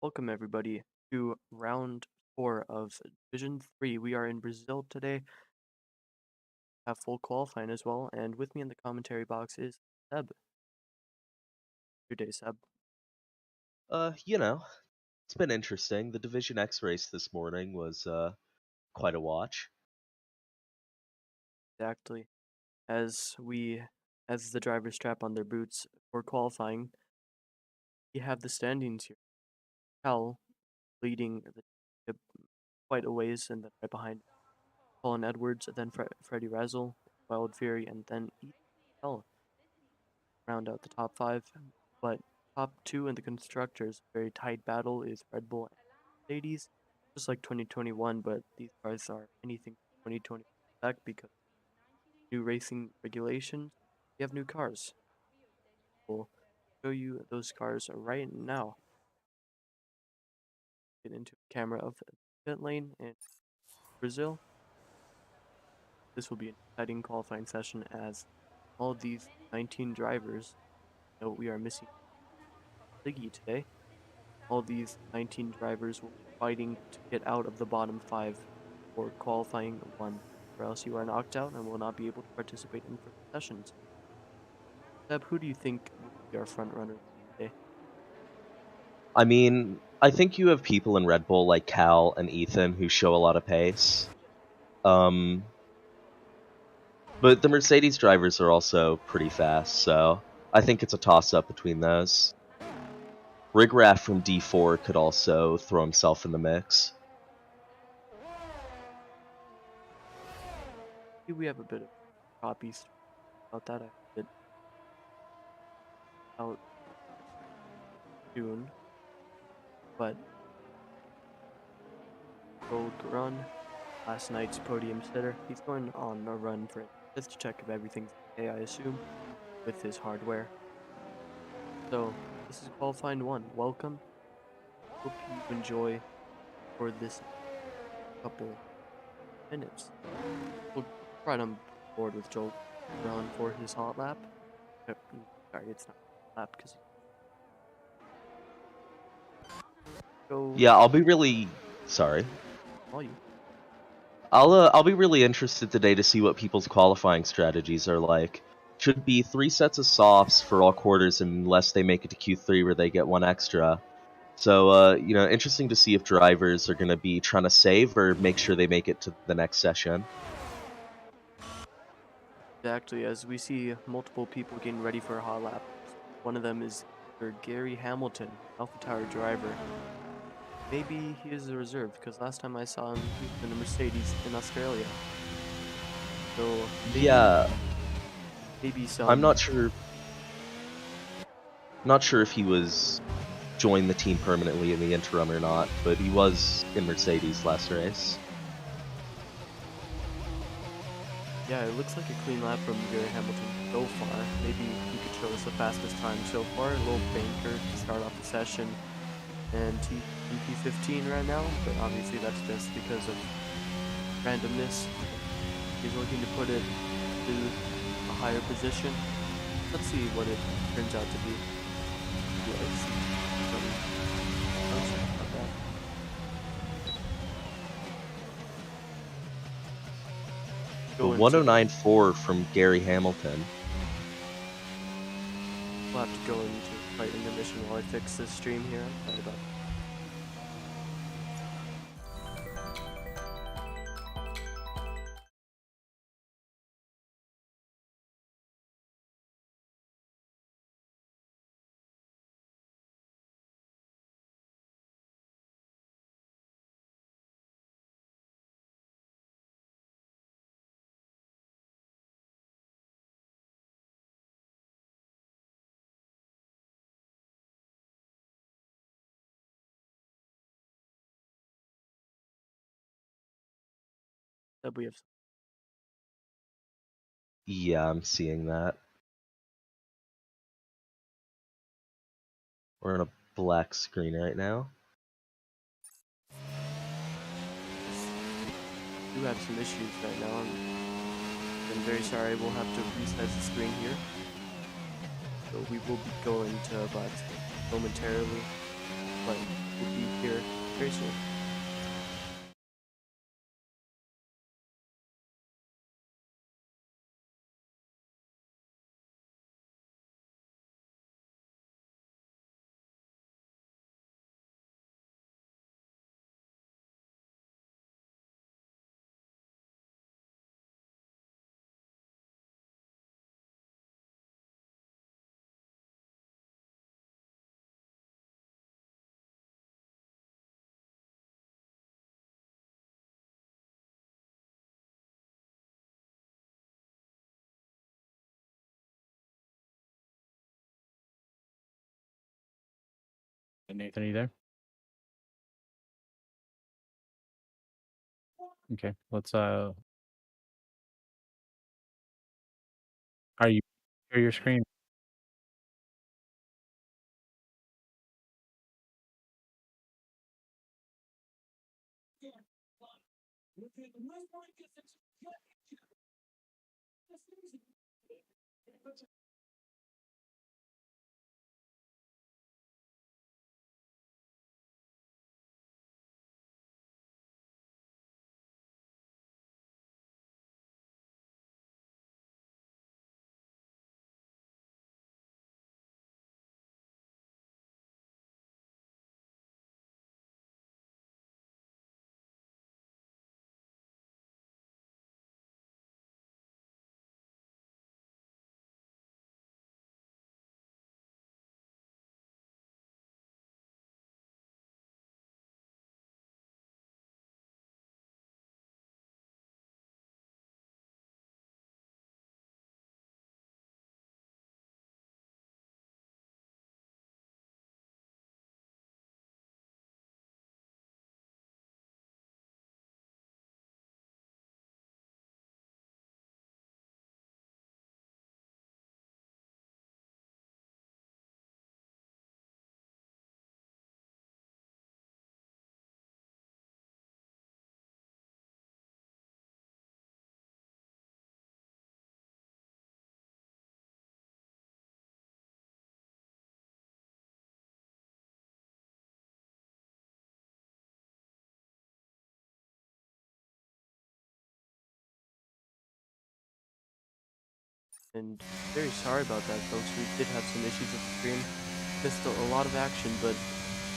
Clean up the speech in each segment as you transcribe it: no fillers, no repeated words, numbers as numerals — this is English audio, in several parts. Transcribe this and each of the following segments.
Welcome everybody to round 4 of Division 3. We are in Brazil today, have full qualifying as well, and with me in the commentary box is Seb. Good day, Seb. You know, it's been interesting. The Division X race this morning was quite a watch. Exactly. As the drivers strap on their boots for qualifying, we have the standings here. Cal leading the quite a ways, and then right behind Colin Edwards, then Freddie Razzle, Wild Fury, and then Ethan round out the top 5. But top 2 in the constructors, very tight battle is Red Bull and Mercedes, just like 2021, but these cars are anything 2020 back because new racing regulations. We have new cars. We'll show you those cars right now. Get into the camera of the pit lane in Brazil. This will be an exciting qualifying session as all of these 19 drivers know we are missing Ziggy today. All these 19 drivers will be fighting to get out of the bottom 5 for qualifying 1, or else you are knocked out and will not be able to participate in further sessions. Seb, who do you think will be our front runner today? I mean, I think you have people in Red Bull like Cal and Ethan who show a lot of pace. Um, but the Mercedes drivers are also pretty fast, so I think it's a toss-up between those. Rigraff from D4 could also throw himself in the mix. We have a bit of copies about that. I did out soon, but Gold Run, last night's podium sitter, he's going on a run for just to check if everything's okay, I assume, with his hardware. So this is qualifying 1. Welcome. Hope you enjoy for this couple minutes. We'll right on board with Joel Brown for his hot lap. Sorry, it's not lap because go Yeah, I'll be really sorry. all you. I'll be really interested today to see what people's qualifying strategies are like. Should be 3 sets of softs for all quarters unless they make it to Q3 where they get 1 extra. So, interesting to see if drivers are going to be trying to save or make sure they make it to the next session. Exactly, as we see multiple people getting ready for a hot lap. One of them is Gary Hamilton, Alpha Tower driver. Maybe he is a reserve because last time I saw him, he was in a Mercedes in Australia. So Yeah, maybe I'm some. not sure. Not sure if he was joined the team permanently in the interim or not, but he was in Mercedes last race. Yeah, it looks like a clean lap from Gary Hamilton so far. Maybe he could show us the fastest time so far. A little banker to start off the session. And he's in P15 right now, but obviously that's just because of randomness. He's looking to put it to a higher position. Let's see what it turns out to be. Let's see. About that. The Go into 109.4 from Gary Hamilton. We'll have to go into slight intermission while I fix this stream here. Sorry about that. We have Yeah, I'm seeing that. We're on a black screen right now. do have some issues right now. I'm very sorry. We'll have to resize the screen here. So we will be going to box momentarily, but we'll very soon. Nathan, are you there? Okay, let's are you share your screen? And very sorry about that, folks. We did have some issues with the stream. Missed a lot of action, but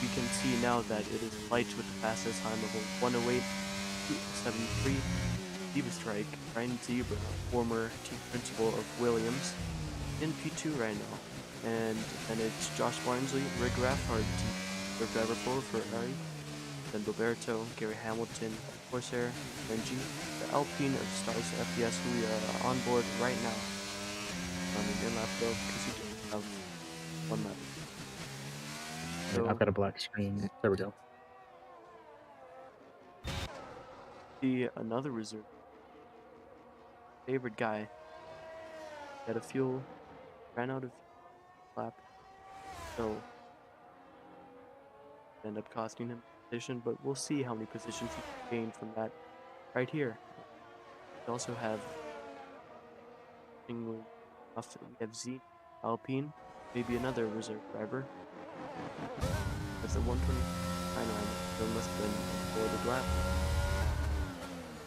we can see now that it is Light with the fastest time of a 108.73. Diva Strike, Ryan Zebra, former team principal of Williams, in P2 right now. And then it's Josh Barnsley, Rick Raffard, team driver 4 for Ferrari. Then Roberto, Gary Hamilton, Corsair, Benji, the Alpine of Stars FPS, who we are on board right now. In lap 12 because he doesn't have one lap. So, I've got a black screen. There we go. See another reserve. Favorite guy. Got a fuel. Ran out of lap. So end up costing him a position, but we'll see how many positions he can gain from that right here. We also have we have Z, Alpine, maybe another reserve driver. That's a 129 line, so it must have been for the lap.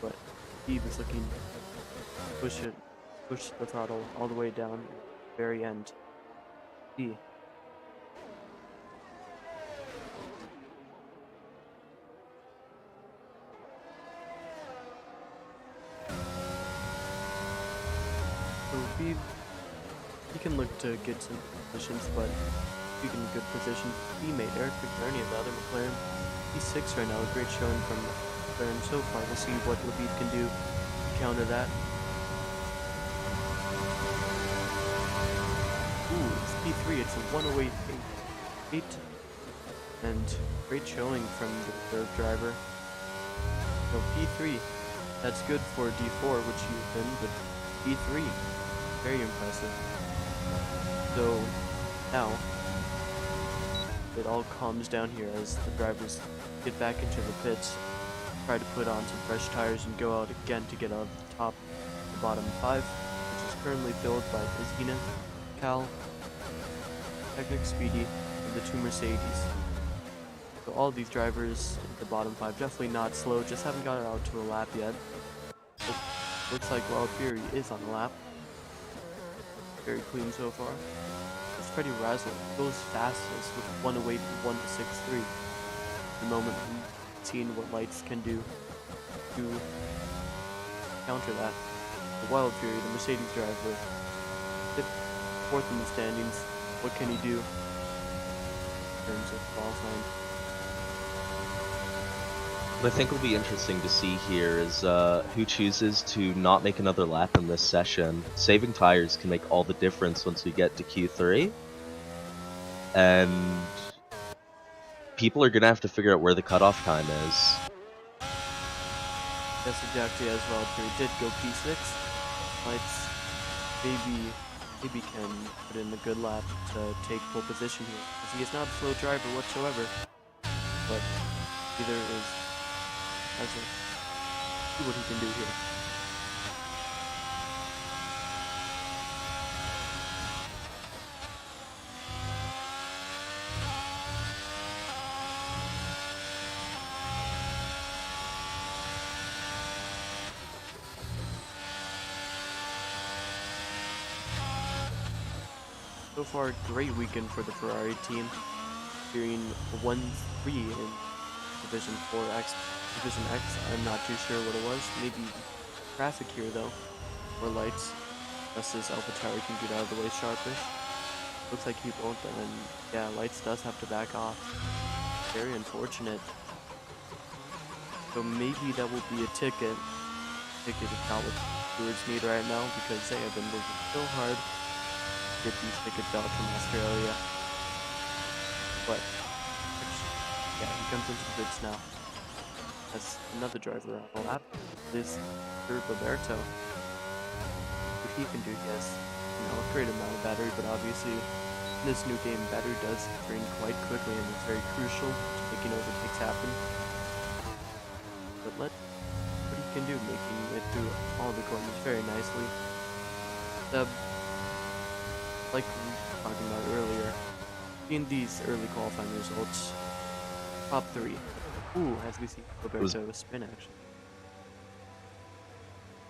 But Steve is looking to push the throttle all the way down at the very end. D. So he can look to get some positions, but speaking of good position, teammate Eric McBurney of the other McLaren, he's 6 right now, a great showing from McLaren so far. We'll see what Labib can do to counter that. Ooh, it's P3, it's a 108.8, and great showing from the third driver. So P3, that's good for D4, which you've been, but P3, very impressive. So now it all calms down here as the drivers get back into the pits, try to put on some fresh tires and go out again to get out of the top, the bottom 5, which is currently filled by Zenith, Cal, Technic Speedy, and the 2 Mercedes. So all these drivers in the bottom 5 definitely not slow, just haven't got it out to a lap yet. Looks like Wild Fury is on the lap. Very clean so far. It's Freddie Razzle goes fastest with 108 1.63. The moment we've seen what lights can do to counter that. The Wild Fury, the Mercedes driver, fourth in the standings. What can he do in terms of qualifying? What I think will be interesting to see here is who chooses to not make another lap in this session. Saving tires can make all the difference once we get to Q3. And people are going to have to figure out where the cutoff time is. Yes, exactly, as Wild Fury did go P6. Lights maybe can put in a good lap to take pole position here, because he is not a slow driver whatsoever. But either is see what he can do here. So far, great weekend for the Ferrari team, securing 1-3 in Division 4X. Division X, I'm not too sure what it was. Maybe traffic here though, or lights. Justice AlphaTauri can get out of the way sharpish. Looks like he won't, and then yeah, lights does have to back off. Very unfortunate. So maybe that will be a ticket. Ticket is not what stewards need right now, because they have been working so hard to get these tickets out from Australia. But yeah, he comes into the pits now. That's another driver on the lap. This third Roberto. What he can do, yes, a great amount of battery, but obviously in this new game, battery does drain quite quickly, and it's very crucial to making overtakes happen. But what he can do, making it through all the corners very nicely. Like we were talking about earlier, in these early qualifying results, top 3. Ooh, as we see Roberto spin actually.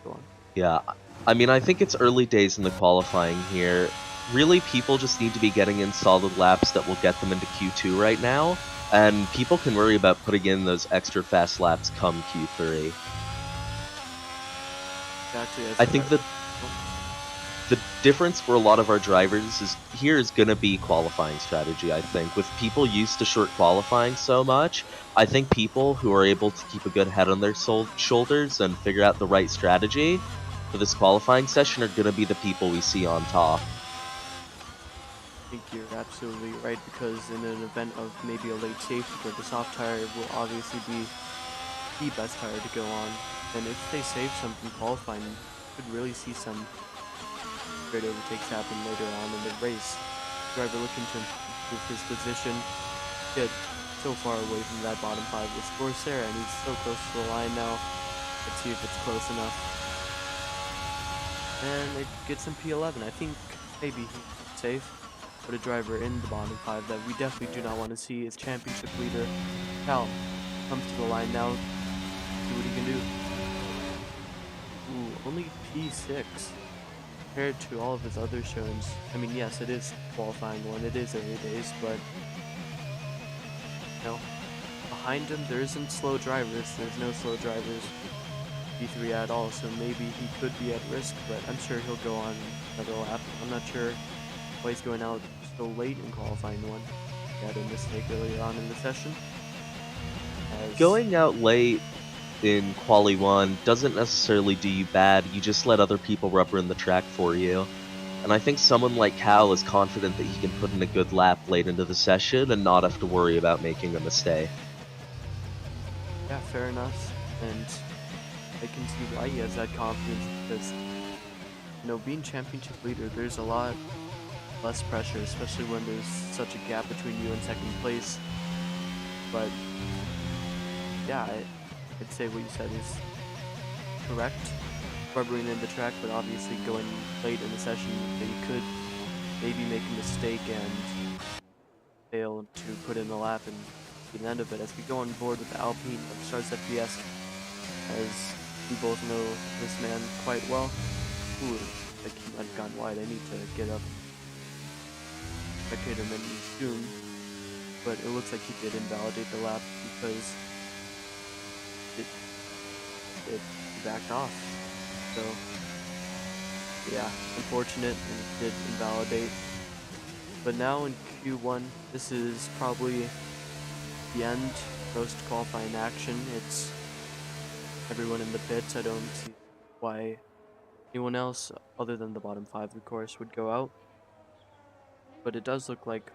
Go on. Yeah, I mean, I think it's early days in the qualifying here. Really, people just need to be getting in solid laps that will get them into Q2 right now, and people can worry about putting in those extra fast laps come Q3. Exactly. I think that the difference for a lot of our drivers is going to be qualifying strategy, I think. With people used to short qualifying so much, I think people who are able to keep a good head on their shoulders and figure out the right strategy for this qualifying session are going to be the people we see on top. I think you're absolutely right, because in an event of maybe a late safety car, the soft tire will obviously be the best tire to go on. And if they save something qualifying, you could really see some great overtakes happen later on in the race. Driver looking to improve his position, get so far away from that bottom 5 with Corsair, and he's so close to the line now. Let's see if it's close enough. And it gets him P11. I think maybe he's safe. But a driver in the bottom 5 that we definitely do not want to see is championship leader Cal. Comes to the line now. See what he can do. Ooh, only P6 compared to all of his other shows. I mean, yes, it is qualifying one. It is early days, but behind him there isn't slow drivers. There's no slow drivers P3 at all. So maybe he could be at risk, but I'm sure he'll go on another lap. I'm not sure why he's going out so late in qualifying one. He had a mistake earlier on in the session. Going out late in Quali 1 doesn't necessarily do you bad, you just let other people rubber in the track for you. And I think someone like Cal is confident that he can put in a good lap late into the session and not have to worry about making a mistake. Yeah, fair enough. And I can see why he has that confidence, because being championship leader, there's a lot less pressure, especially when there's such a gap between you and second place. But yeah, I'd say what you said is correct. Rubbering in the track, but obviously going late in the session, that you could maybe make a mistake and fail to put in the lap and the end of it as we go on board with the Alpine of Stars FPS, as we both know this man quite well. Ooh, like he might have gone wide. I need to get up spectator menu soon, but it looks like he did invalidate the lap because it backed off. So yeah, unfortunate, and it did invalidate. But now in Q1, this is probably the end, most qualifying action. It's everyone in the pits. I don't see why anyone else, other than the bottom 5 of course, would go out. But it does look like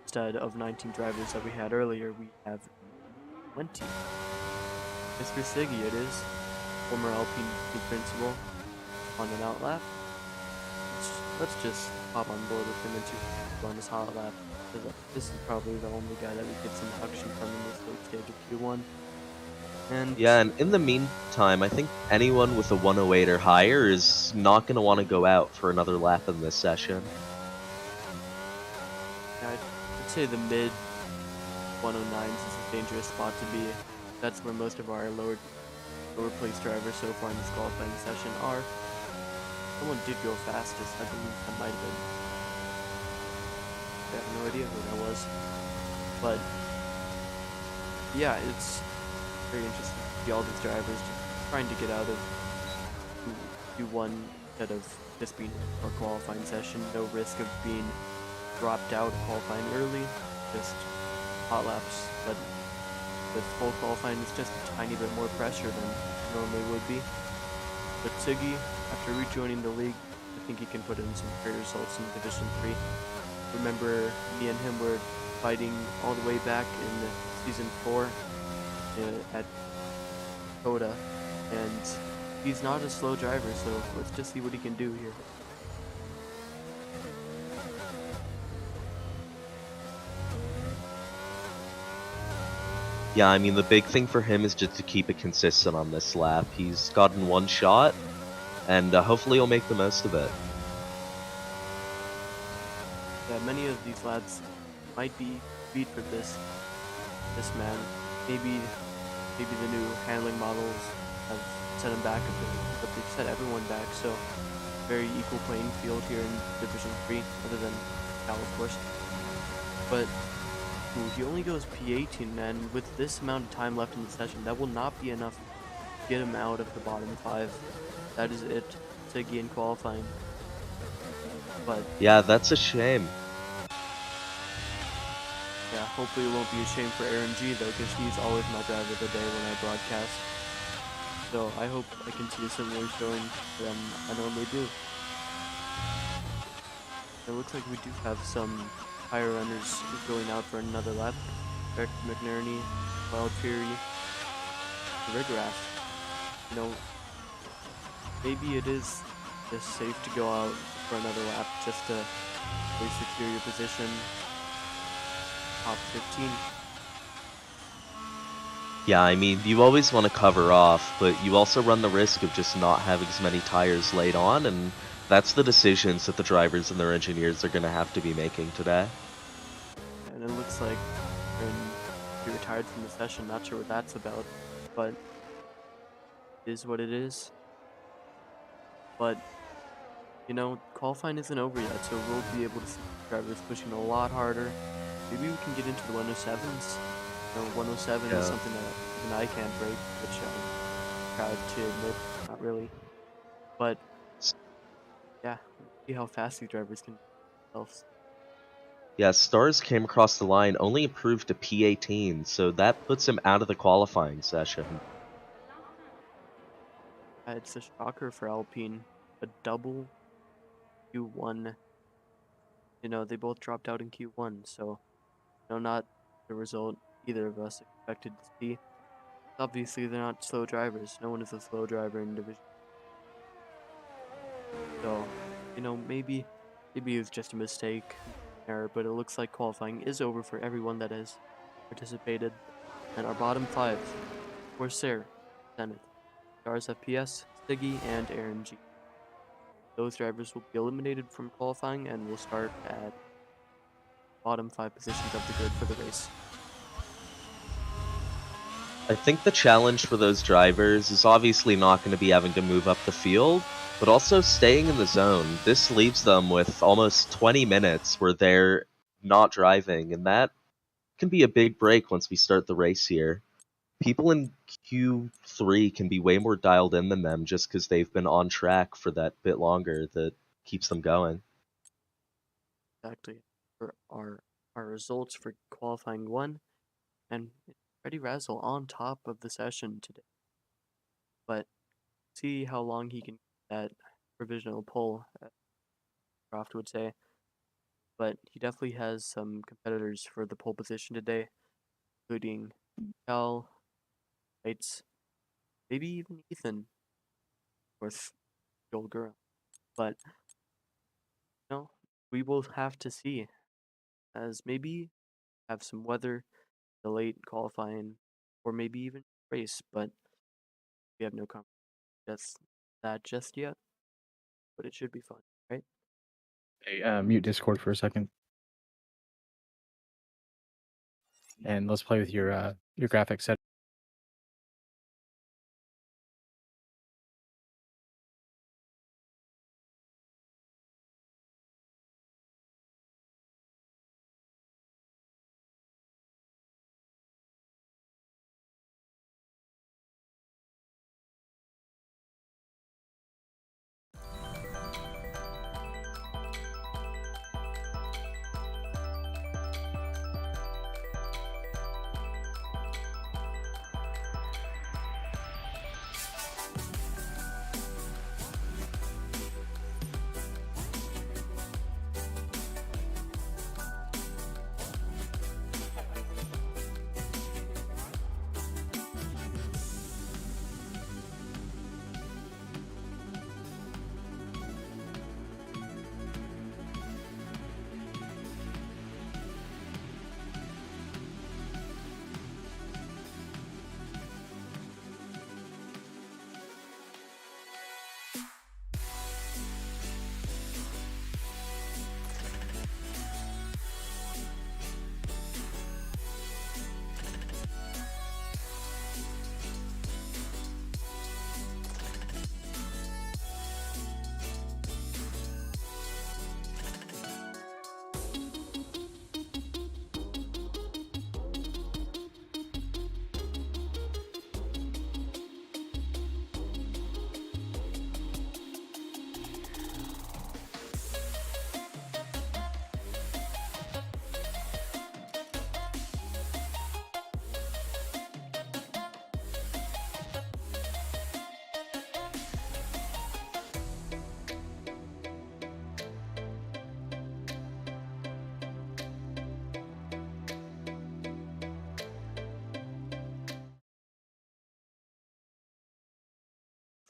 instead of 19 drivers that we had earlier, we have 20. Mr. Siggy it is, former Alpine team principal, on an out lap. Let's just hop on board with him and go on this hot lap, because this is probably the only guy that we get some action from in this late stage of Q1. And yeah, and in the meantime, I think anyone with a 108 or higher is not going to want to go out for another lap in this session. yeah, I'd say the mid 109s is a dangerous spot to be. That's where most of our lower place drivers so far in this qualifying session are. Someone did go fastest, I believe that might have been. I have no idea who that was. But yeah, it's very interesting to see all these drivers just trying to get out of Q1 instead of just being a qualifying session. No risk of being dropped out of qualifying early, just hot laps. But with full qualifying, it's just a tiny bit more pressure than normally would be. But Siggy, after rejoining the league, I think he can put in some great results in Division 3. Remember, me and him were fighting all the way back in Season 4 at Coda, and he's not a slow driver, so let's just see what he can do here. Yeah, I mean, the big thing for him is just to keep it consistent on this lap. He's gotten one shot, and hopefully he'll make the most of it. Yeah, many of these lads might be beat for this man. Maybe the new handling models have set him back a bit, but they've set everyone back, so very equal playing field here in Division 3, other than Cal, of course. But ooh, he only goes P18, man. With this amount of time left in the session, that will not be enough to get him out of the bottom 5. That is it. Siggy in qualifying. But Yeah, that's a shame. yeah, hopefully it won't be a shame for Aaron G though, because he's always my driver of the day when I broadcast. So I hope I can see a similar showing than I normally do. It looks like we do have some higher runners going out for another lap. Eric McNerney, Wild Fury, Rigorath. You know, maybe it is just safe to go out for another lap just to really secure your position. Top 15. Yeah, I mean, you always want to cover off, but you also run the risk of just not having as many tires laid on, and that's the decisions that the drivers and their engineers are going to have to be making today. And it looks like he retired from the session. Not sure what that's about, but it is what it is. But you know, qualifying isn't over yet, so we'll be able to see drivers pushing a lot harder. Maybe we can get into the 107s. You know, 107 is something that even I can't break, which I'm proud to admit, not really. But yeah, see how fast these drivers can themselves. Yeah, Stars came across the line, only improved to P18, so that puts him out of the qualifying session. It's a shocker for Alpine. A double Q1. You know, they both dropped out in Q1, so not the result either of us expected to see. Obviously, they're not slow drivers. No one is a slow driver in Division. So, you know, maybe it was just a mistake, error, but it looks like qualifying is over for everyone that has participated. And our bottom 5, Corsair, Zenith, Stars FPS, Siggy, and Aaron G. Those drivers will be eliminated from qualifying and will start at bottom 5 positions of the grid for the race. I think the challenge for those drivers is obviously not going to be having to move up the field, but also staying in the zone. This leaves them with almost 20 minutes where they're not driving, and that can be a big break once we start the race here. People in Q3 can be way more dialed in than them just because they've been on track for that bit longer that keeps them going. Exactly. For our results for qualifying 1, and Freddie Razzle on top of the session today. But see how long he can get that provisional pole, as Croft would say. But he definitely has some competitors for the pole position today, including Cal, Lights, maybe even Ethan, with the old girl. But we will have to see, as maybe have some weather, the late qualifying, or maybe even race. But we have no confidence that just yet. But it should be fun, right? Hey, mute Discord for a second. And let's play with your graphics set.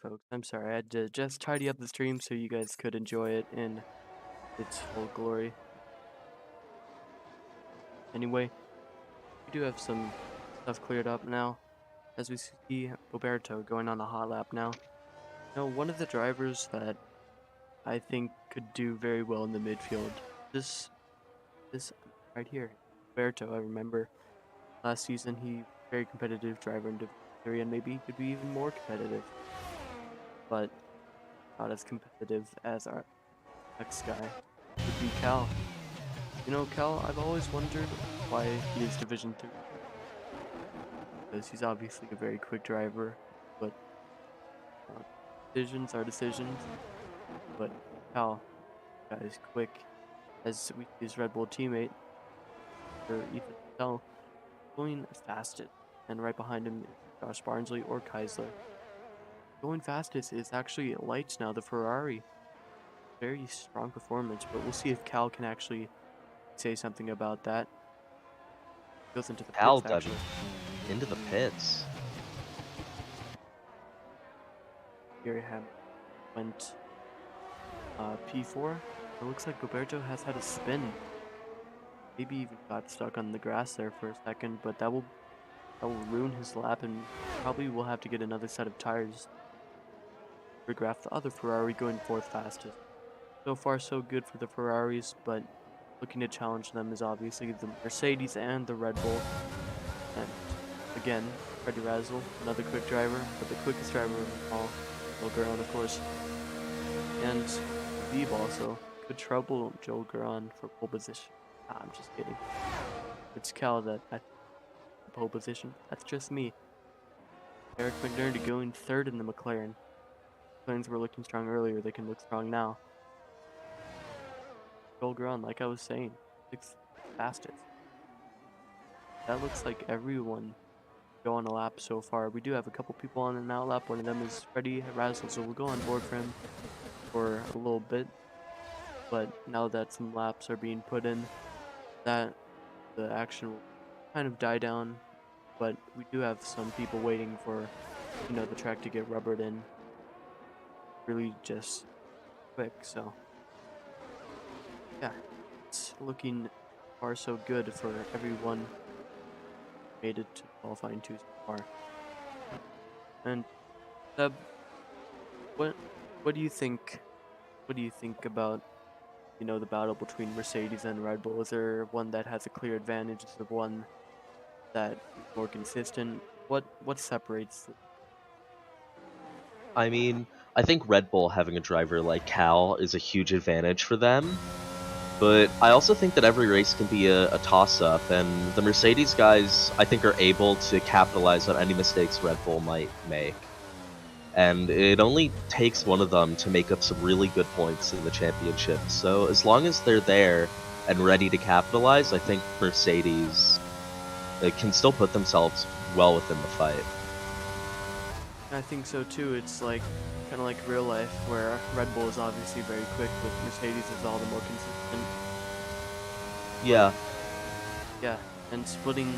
Folks, I'm sorry. I had to just tidy up the stream so you guys could enjoy it in its full glory. Anyway, we do have some stuff cleared up now. As we see Roberto going on a hot lap now. One of the drivers that I think could do very well in the midfield. This right here, Roberto. I remember last season he was a very competitive driver in Division 3, and maybe he could be even more competitive. But not as competitive as our next guy would be Cal. Cal, I've always wondered why he is Division 3. Because he's obviously a very quick driver, but decisions are decisions. But Cal, is quick, as we see his Red Bull teammate, or Ethan Cal, going fastest, and right behind him is Josh Barnsley or Keisler. Going fastest is actually Lights now, the Ferrari. Very strong performance, but we'll see if Cal can actually say something about that. Goes into the Cal pits, actually. into the pits. Gary Hamilton went P4. It looks like Roberto has had a spin. Maybe even got stuck on the grass there for a second, but that will ruin his lap, and probably will have to get another set of tires. Graph the other Ferrari going fourth fastest. So far so good for the Ferraris, but looking to challenge them is obviously the Mercedes and the Red Bull. And again, Freddie Razzle, another quick driver, but the quickest driver of all, Joel Guerin, of course. And Veeb also could trouble Joel Guerin for pole position. I'm just kidding. It's Cal that at pole position. That's just me. Eric McNerney going third in the McLaren. McLarens were looking strong earlier, they can look strong now. Joel Guerin, like I was saying, 6th fastest. That looks like everyone go on a lap so far. We do have a couple people on an out lap. One of them is Freddie Razzle, so we'll go on board for him for a little bit. But now that some laps are being put in, that the action will kind of die down. But we do have some people waiting for, the track to get rubbered in. Really just quick, so yeah, it's looking far so good for everyone made it to qualifying 2 so far. And Seb, what do you think? What do you think about the battle between Mercedes and Red Bull? Is there one that has a clear advantage? Is there one that is more consistent? What separates them? I mean, I think Red Bull having a driver like Cal is a huge advantage for them. But I also think that every race can be a toss-up, and the Mercedes guys, I think, are able to capitalize on any mistakes Red Bull might make. And it only takes one of them to make up some really good points in the championship. So as long as they're there and ready to capitalize, I think Mercedes can still put themselves well within the fight. I think so too. It's like kind of like real life, where Red Bull is obviously very quick, but Mercedes is all the more consistent. Yeah. Yeah, and splitting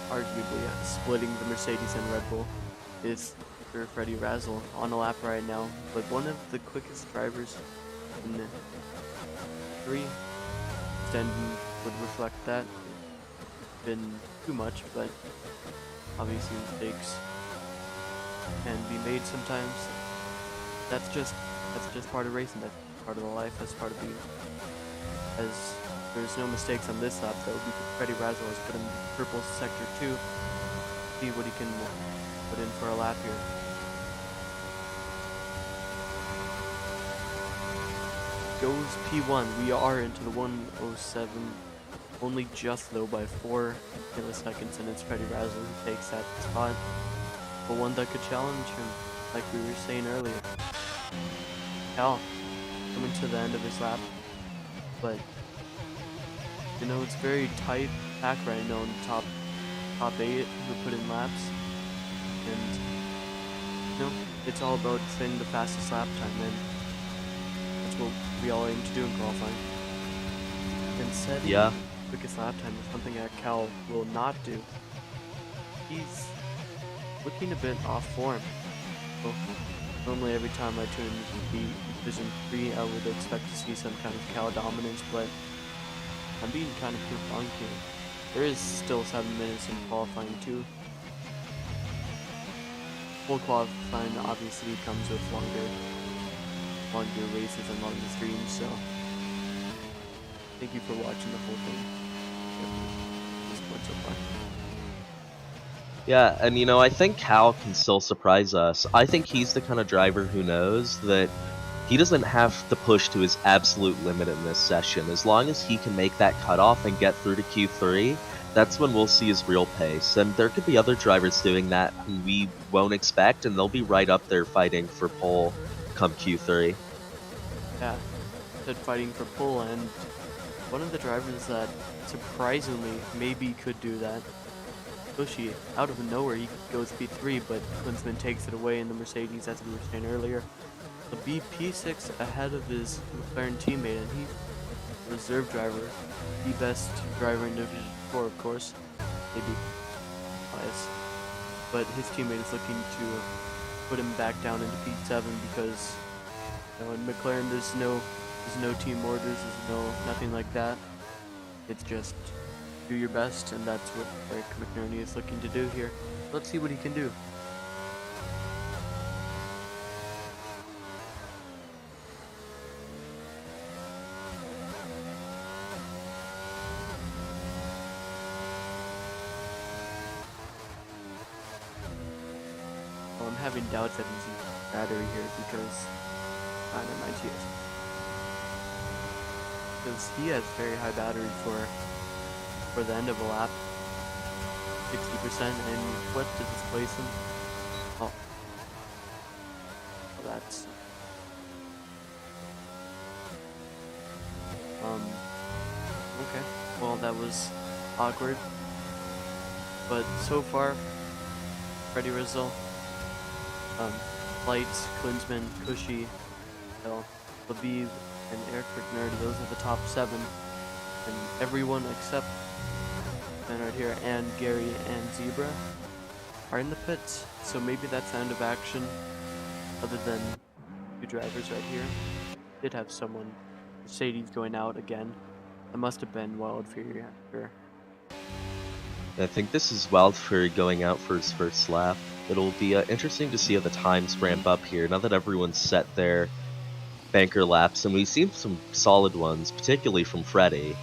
the Mercedes and Red Bull is for Freddie Razzle on a lap right now. But one of the quickest drivers in 3 standing would reflect that. It's been too much, but obviously mistakes can be made sometimes. That's just part of racing. That's part of the life. That's part of being. As there's no mistakes on this lap though, because Freddie Razzle has put in purple sector 2. See what he can put in for a lap here. Goes P1. We are into the 107. Only just though by 4 milliseconds, and it's Freddie Razzle who takes that spot. But one that could challenge him, like we were saying earlier. Cal coming to the end of his lap, but it's very tight pack right now in the top 8 who put in laps, and it's all about finding the fastest lap time, and that's what we all aim to do in qualifying. And setting the quickest lap time is something that Cal will not do. He's looking a bit off form. So normally every time I tune into Division 3, I would expect to see some kind of Cal dominance, but I'm being kind of proof wrong here. There is still 7 minutes in qualifying too. Full qualifying obviously comes with longer races and longer streams, so thank you for watching the whole thing. This point so far. Yeah, and I think Cal can still surprise us. I think he's the kind of driver who knows that he doesn't have to push to his absolute limit in this session. As long as he can make that cutoff and get through to Q3, that's when we'll see his real pace. And there could be other drivers doing that who we won't expect, and they'll be right up there fighting for pole come Q3. Yeah, said fighting for pole, and one of the drivers that surprisingly maybe could do that, Bushi, out of nowhere he goes P3, but Klinsmann takes it away in the Mercedes, as we were saying earlier. He'll be P6 ahead of his McLaren teammate, and he's a reserve driver, the best driver in Division 4, of course, maybe bias. But his teammate is looking to put him back down into P7 because in McLaren there's no team orders, there's nothing like that. It's just do your best, and that's what Eric McNerney is looking to do here. Let's see what he can do. Well, I'm having doubts that he's using battery here because I don't know, because he has very high battery for the end of a lap, 60%, and what does this place him? Oh, well, that's okay. Well, that was awkward, but so far, Freddy Rizzo, Lights, Klinsman, Cushy, Labib, and Eric Nerd, those are the top 7, and everyone except Ben right here and Gary and Zebra are in the pits, so maybe that's the end of action. Other than 2 drivers right here, did have someone, Mercedes, going out again. That must have been Wildfury after. I think this is Wildfury going out for his first lap. It'll be interesting to see how the times ramp up here now that everyone's set their banker laps, and we've seen some solid ones, particularly from Freddy,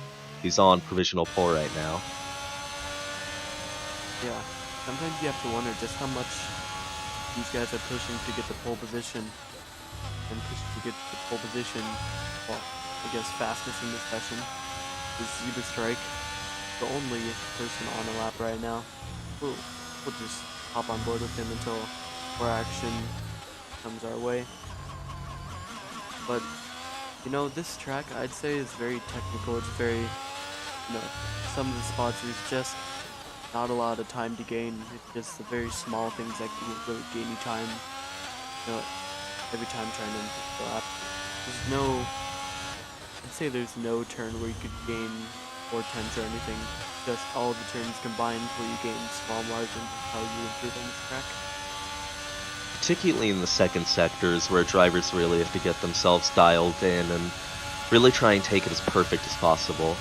who's on provisional pole right now. Yeah, sometimes you have to wonder just how much these guys are pushing to get the pole position, and pushing to get the pole position, well, I guess fastest in this session is Zebra Strike, the only person on a lap right now. We'll just hop on board with him until more action comes our way. But, you know, this track I'd say is very technical. It's very, you know, some of the spots there's just not a lot of time to gain. It's just the very small things that can really gain you time. You know, every time trying to enter the lap. There's no, I'd say there's no turn where you could gain 4 tenths or anything. Just all of the turns combined where you gain small margins is how you improve on this track. Particularly in the second sectors where drivers really have to get themselves dialed in and really try and take it as perfect as possible.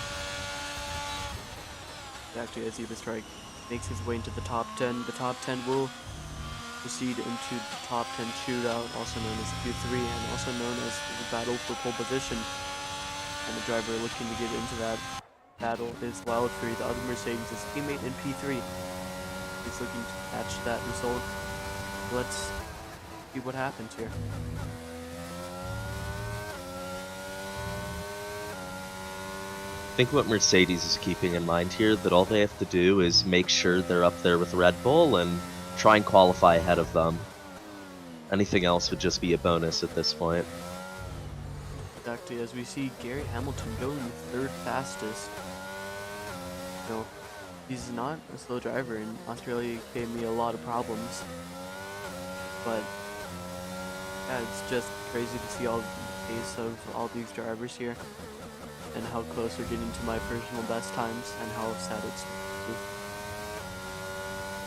Actually, as Zebra Strike makes his way into the top 10, the top 10 will proceed into the top 10 shootout, also known as Q3, and also known as the battle for pole position. And the driver looking to get into that battle is Wildfury, the other Mercedes' teammate in P3. He's looking to match that result. Let's see what happens here. I think what Mercedes is keeping in mind here, that all they have to do is make sure they're up there with Red Bull and try and qualify ahead of them. Anything else would just be a bonus at this point. Exactly, as we see Gary Hamilton going 3rd fastest. You know, he's not a slow driver, and Australia gave me a lot of problems. But yeah, it's just crazy to see all the pace of all these drivers here, and how close we're getting to my personal best times, and how sad it's.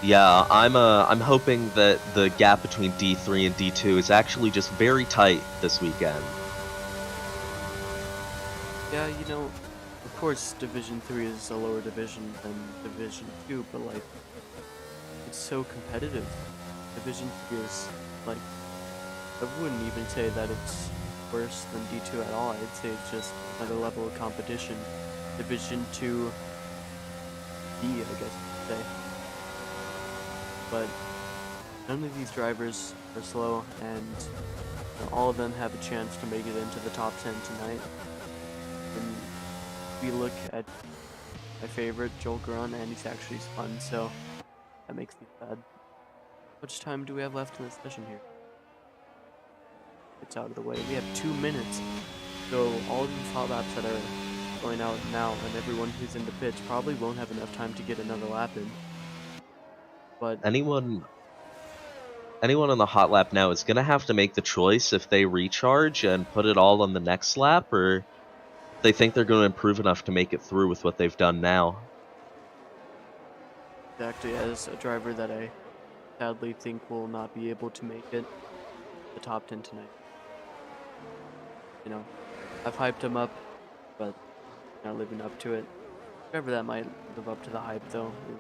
Yeah, I'm hoping that the gap between D3 and D2 is actually just very tight this weekend. Yeah, you know, of course Division 3 is a lower division than Division 2, but like, it's so competitive. Division 3 is, like, I wouldn't even say that it's worse than D2 at all. I'd say it's just another level of competition. Division 2 D, I guess you could say. But none of these drivers are slow, and you know, all of them have a chance to make it into the top 10 tonight. And we look at my favorite, Joel Garon, and he's actually spun, so that makes me sad. How much time do we have left in this session here? It's out of the way. We have 2 minutes. So all of these hot laps that are going out now, and everyone who's in the pits probably won't have enough time to get another lap in. But anyone on the hot lap now is going to have to make the choice if they recharge and put it all on the next lap, or they think they're going to improve enough to make it through with what they've done now. exactly, as a driver that I sadly think will not be able to make it the top 10 tonight. You know, I've hyped him up, but not living up to it. Driver that might live up to the hype though is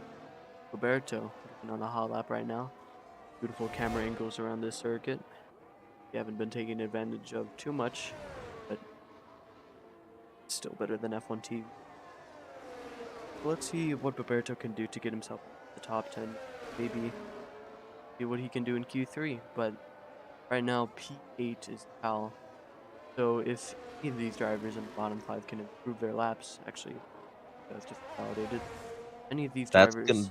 Roberto, looking on the hot lap right now. Beautiful camera angles around this circuit. We haven't been taking advantage of too much, but still better than F1 TV. Let's see what Roberto can do to get himself to the top 10. Maybe see what he can do in Q3. But right now, P8 is Cal. So if any of these drivers in the bottom 5 can improve their laps, actually, that's just validated. Any of these That's drivers,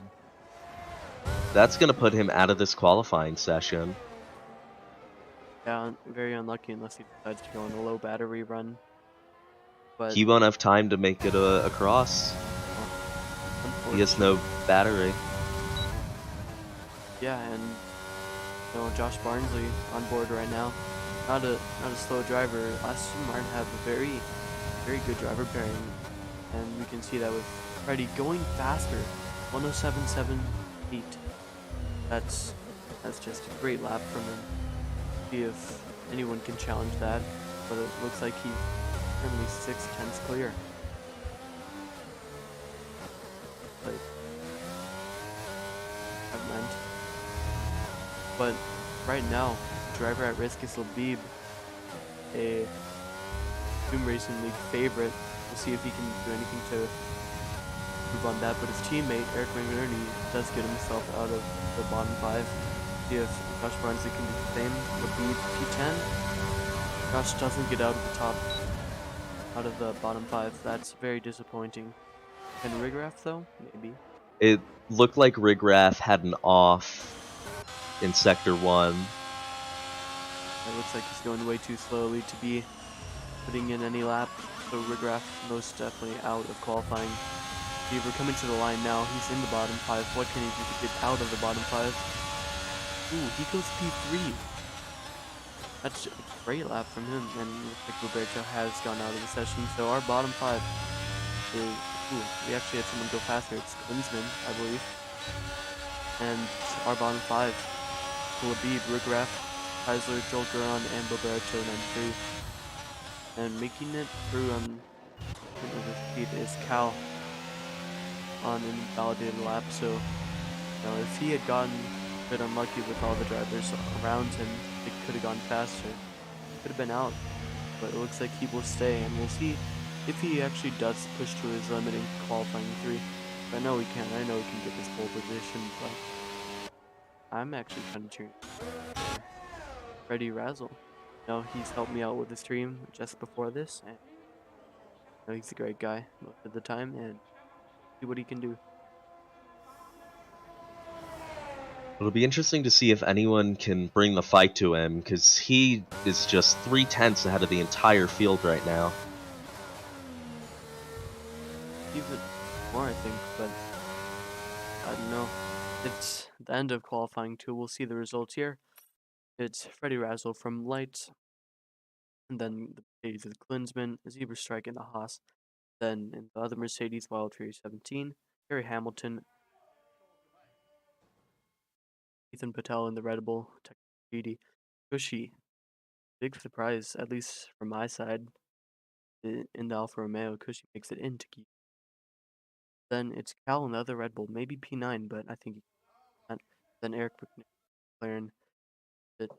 gonna put him out of this qualifying session. yeah, very unlucky unless he decides to go on a low battery run. But He won't have time to make it across. He has no battery. yeah, and Josh Barnsley on board right now. Not a slow driver. Aston Martin have a very good driver pairing, and we can see that with Freddie going faster, 107.78. That's just a great lap from him. See if anyone can challenge that, but it looks like he's currently 6/10 clear. Like that meant. But right now, driver at risk is Labib, a Zoom Racing League favorite. We'll see if he can do anything to improve on that. But his teammate, Eric McNerney, does get himself out of the bottom 5. See if Josh Barnsley can do the same. Labib P10. Josh doesn't get out of the bottom 5. That's very disappointing. Can Rigraff though? Maybe. It looked like Rigraff had an off in Sector 1. It looks like he's going way too slowly to be putting in any lap. So Rigraff most definitely out of qualifying. See, we're coming to the line now. He's in the bottom 5. What can he do to get out of the bottom 5? Ooh, he goes P3. That's a great lap from him. And it looks like Roberto has gone out of the session. So our bottom 5 is... Ooh, we actually had someone go faster. It's Klinsman, I believe. And our bottom 5, Labib, Rigraff, Heisler, Joel Guran, and Roberto 93. And making it through on the speed is Cal on an invalidated lap. So, if he had gotten a bit unlucky with all the drivers around him, it could have gone faster. Could have been out, but it looks like he will stay, and we'll see if he actually does push to his limit in qualifying 3. I know he can. I know he can get this pole position, but I'm actually kind of cheering for Freddie Razzle. He's helped me out with the stream just before this, and he's a great guy most of the time, and see what he can do. It'll be interesting to see if anyone can bring the fight to him, because he is just 3/10 ahead of the entire field right now. Even more, I think, but I don't know. It's the end of qualifying 2. We'll see the results here. It's Freddie Razzle from Lights, and then the Mercedes is Klinsman, Zebra Strike in the Haas. Then in the other Mercedes, Wild Fury 17, Harry Hamilton, Ethan Patel in the Red Bull, GD, Cushy. Big surprise, at least from my side, in the Alfa Romeo. Cushy makes it into Q. Then it's Cal in the other Red Bull, maybe P9, but I think he can't. Then Eric McLaren it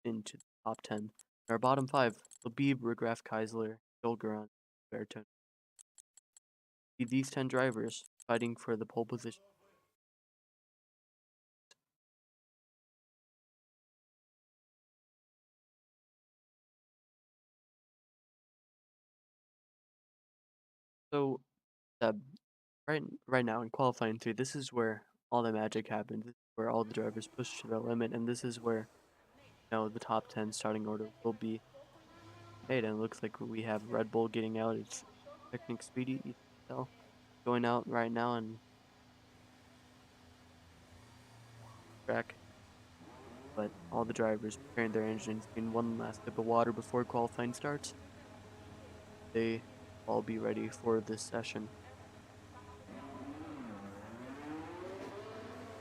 into the top 10. Our bottom 5, Labib, Rigraff, Keisler, Joel Guran, Berton. These 10 drivers fighting for the pole position. So, right now in qualifying 3, this is where all the magic happens. This is where all the drivers push to their limit, and this is where the top 10 starting order will be made. And it looks like we have Red Bull getting out. It's Technic Speedy going out right now and track. But all the drivers preparing their engines in one last sip of water before qualifying starts. They all be ready for this session.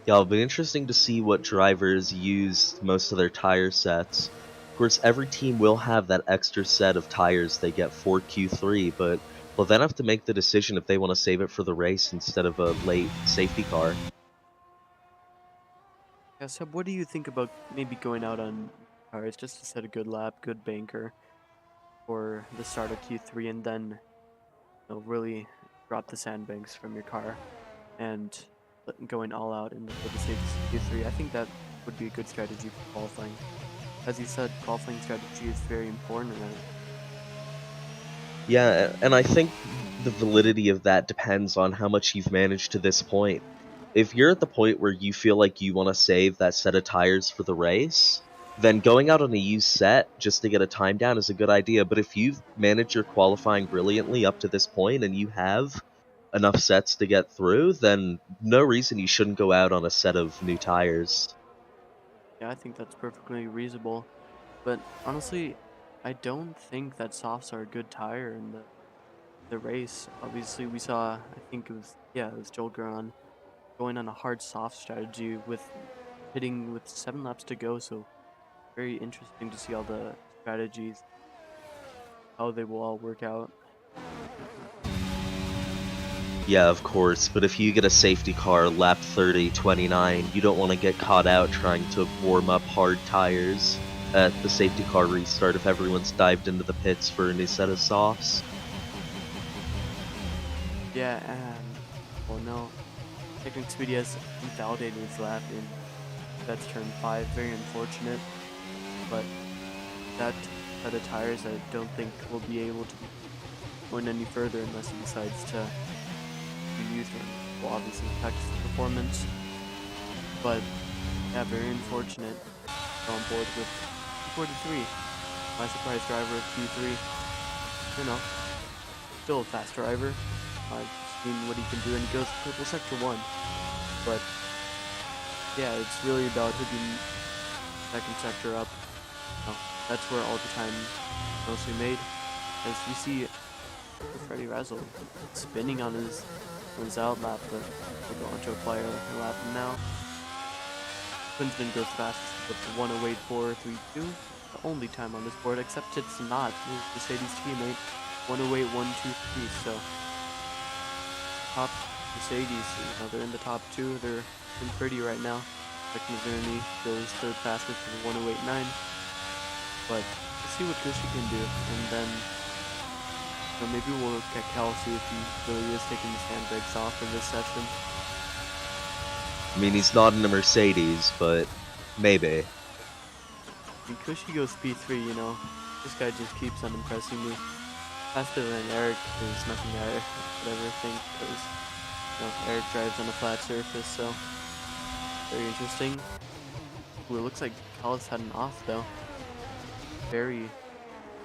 Yeah, it'll be interesting to see what drivers use most of their tire sets. Of course, every team will have that extra set of tires they get for Q3, but they'll then have to make the decision if they want to save it for the race instead of a late safety car. Yeah, Seb, what do you think about maybe going out on tires just to set a good lap, good banker for the start of Q3, and then really drop the sandbags from your car and going all out in the safety Q3? I think that would be a good strategy for qualifying. As you said, qualifying strategy is very important right now. Yeah, and I think the validity of that depends on how much you've managed to this point. If you're at the point where you feel like you want to save that set of tires for the race, then going out on a used set just to get a time down is a good idea. But if you've managed your qualifying brilliantly up to this point and you have enough sets to get through, then no reason you shouldn't go out on a set of new tires. Yeah, I think that's perfectly reasonable. But honestly, I don't think that softs are a good tire in the race. Obviously, we saw, I think it was Joel Guran going on a hard soft strategy with hitting with 7 laps to go. So very interesting to see all the strategies, how they will all work out. Yeah, of course, but if you get a safety car lap 30, 29, you don't want to get caught out trying to warm up hard tires at the safety car restart if everyone's dived into the pits for a new set of softs. Yeah, and well, no, Technic Speedy has invalidated his lap in that's turn 5. Very unfortunate, but that set of tires I don't think will be able to going any further unless he decides to use them. Will obviously affect his performance, but yeah, very unfortunate. On board with 43. My surprise driver of Q3. You know, still a fast driver. I've seen what he can do, and he goes purple sector 1. But yeah, it's really about hooking second sector up. That's where all the time is mostly made. As you see Freddie Razzle spinning on his out lap, but we'll go on to a player lap now. Quinnsman goes fastest with the 108.432, the only time on this board, except it's not his Mercedes teammate, 108.123. So top Mercedes, they're in the top 2. They're in pretty right now. Like Mazerni goes third fastest with 108.9. But let's see what Kushi can do, and then maybe we'll look at Cal, see if he really is taking his handbrakes off in this session. I mean, he's not in a Mercedes, but maybe. And Kushi goes P3, this guy just keeps on impressing me. Faster than Eric, there's nothing there, whatever I think, because Eric drives on a flat surface, so very interesting. Ooh, it looks like Cal's had an off though. Very,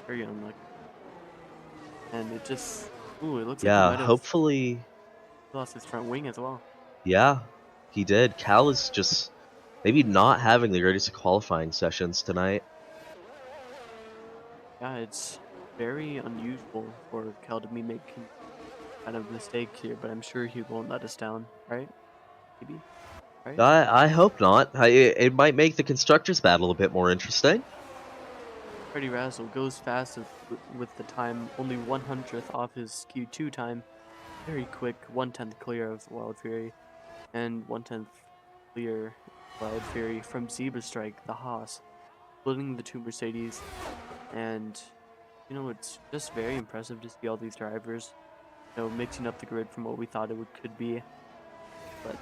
very unlucky. And it just, it looks like he Yeah, might have hopefully. lost his front wing as well. Yeah, he did. Cal is just maybe not having the greatest qualifying sessions tonight. Yeah, it's very unusual for Cal to be making kind of mistake here, but I'm sure he won't let us down, right? Maybe? Right? I hope not. It might make the constructors battle a bit more interesting. Freddie Razzle goes fast with the time, only 100th off his Q2 time. Very quick, 1/10 clear of Wild Fury, and 1/10 clear Wild Fury from Zebra Strike, the Haas, splitting the 2 Mercedes. And it's just very impressive to see all these drivers, mixing up the grid from what we thought it could be. But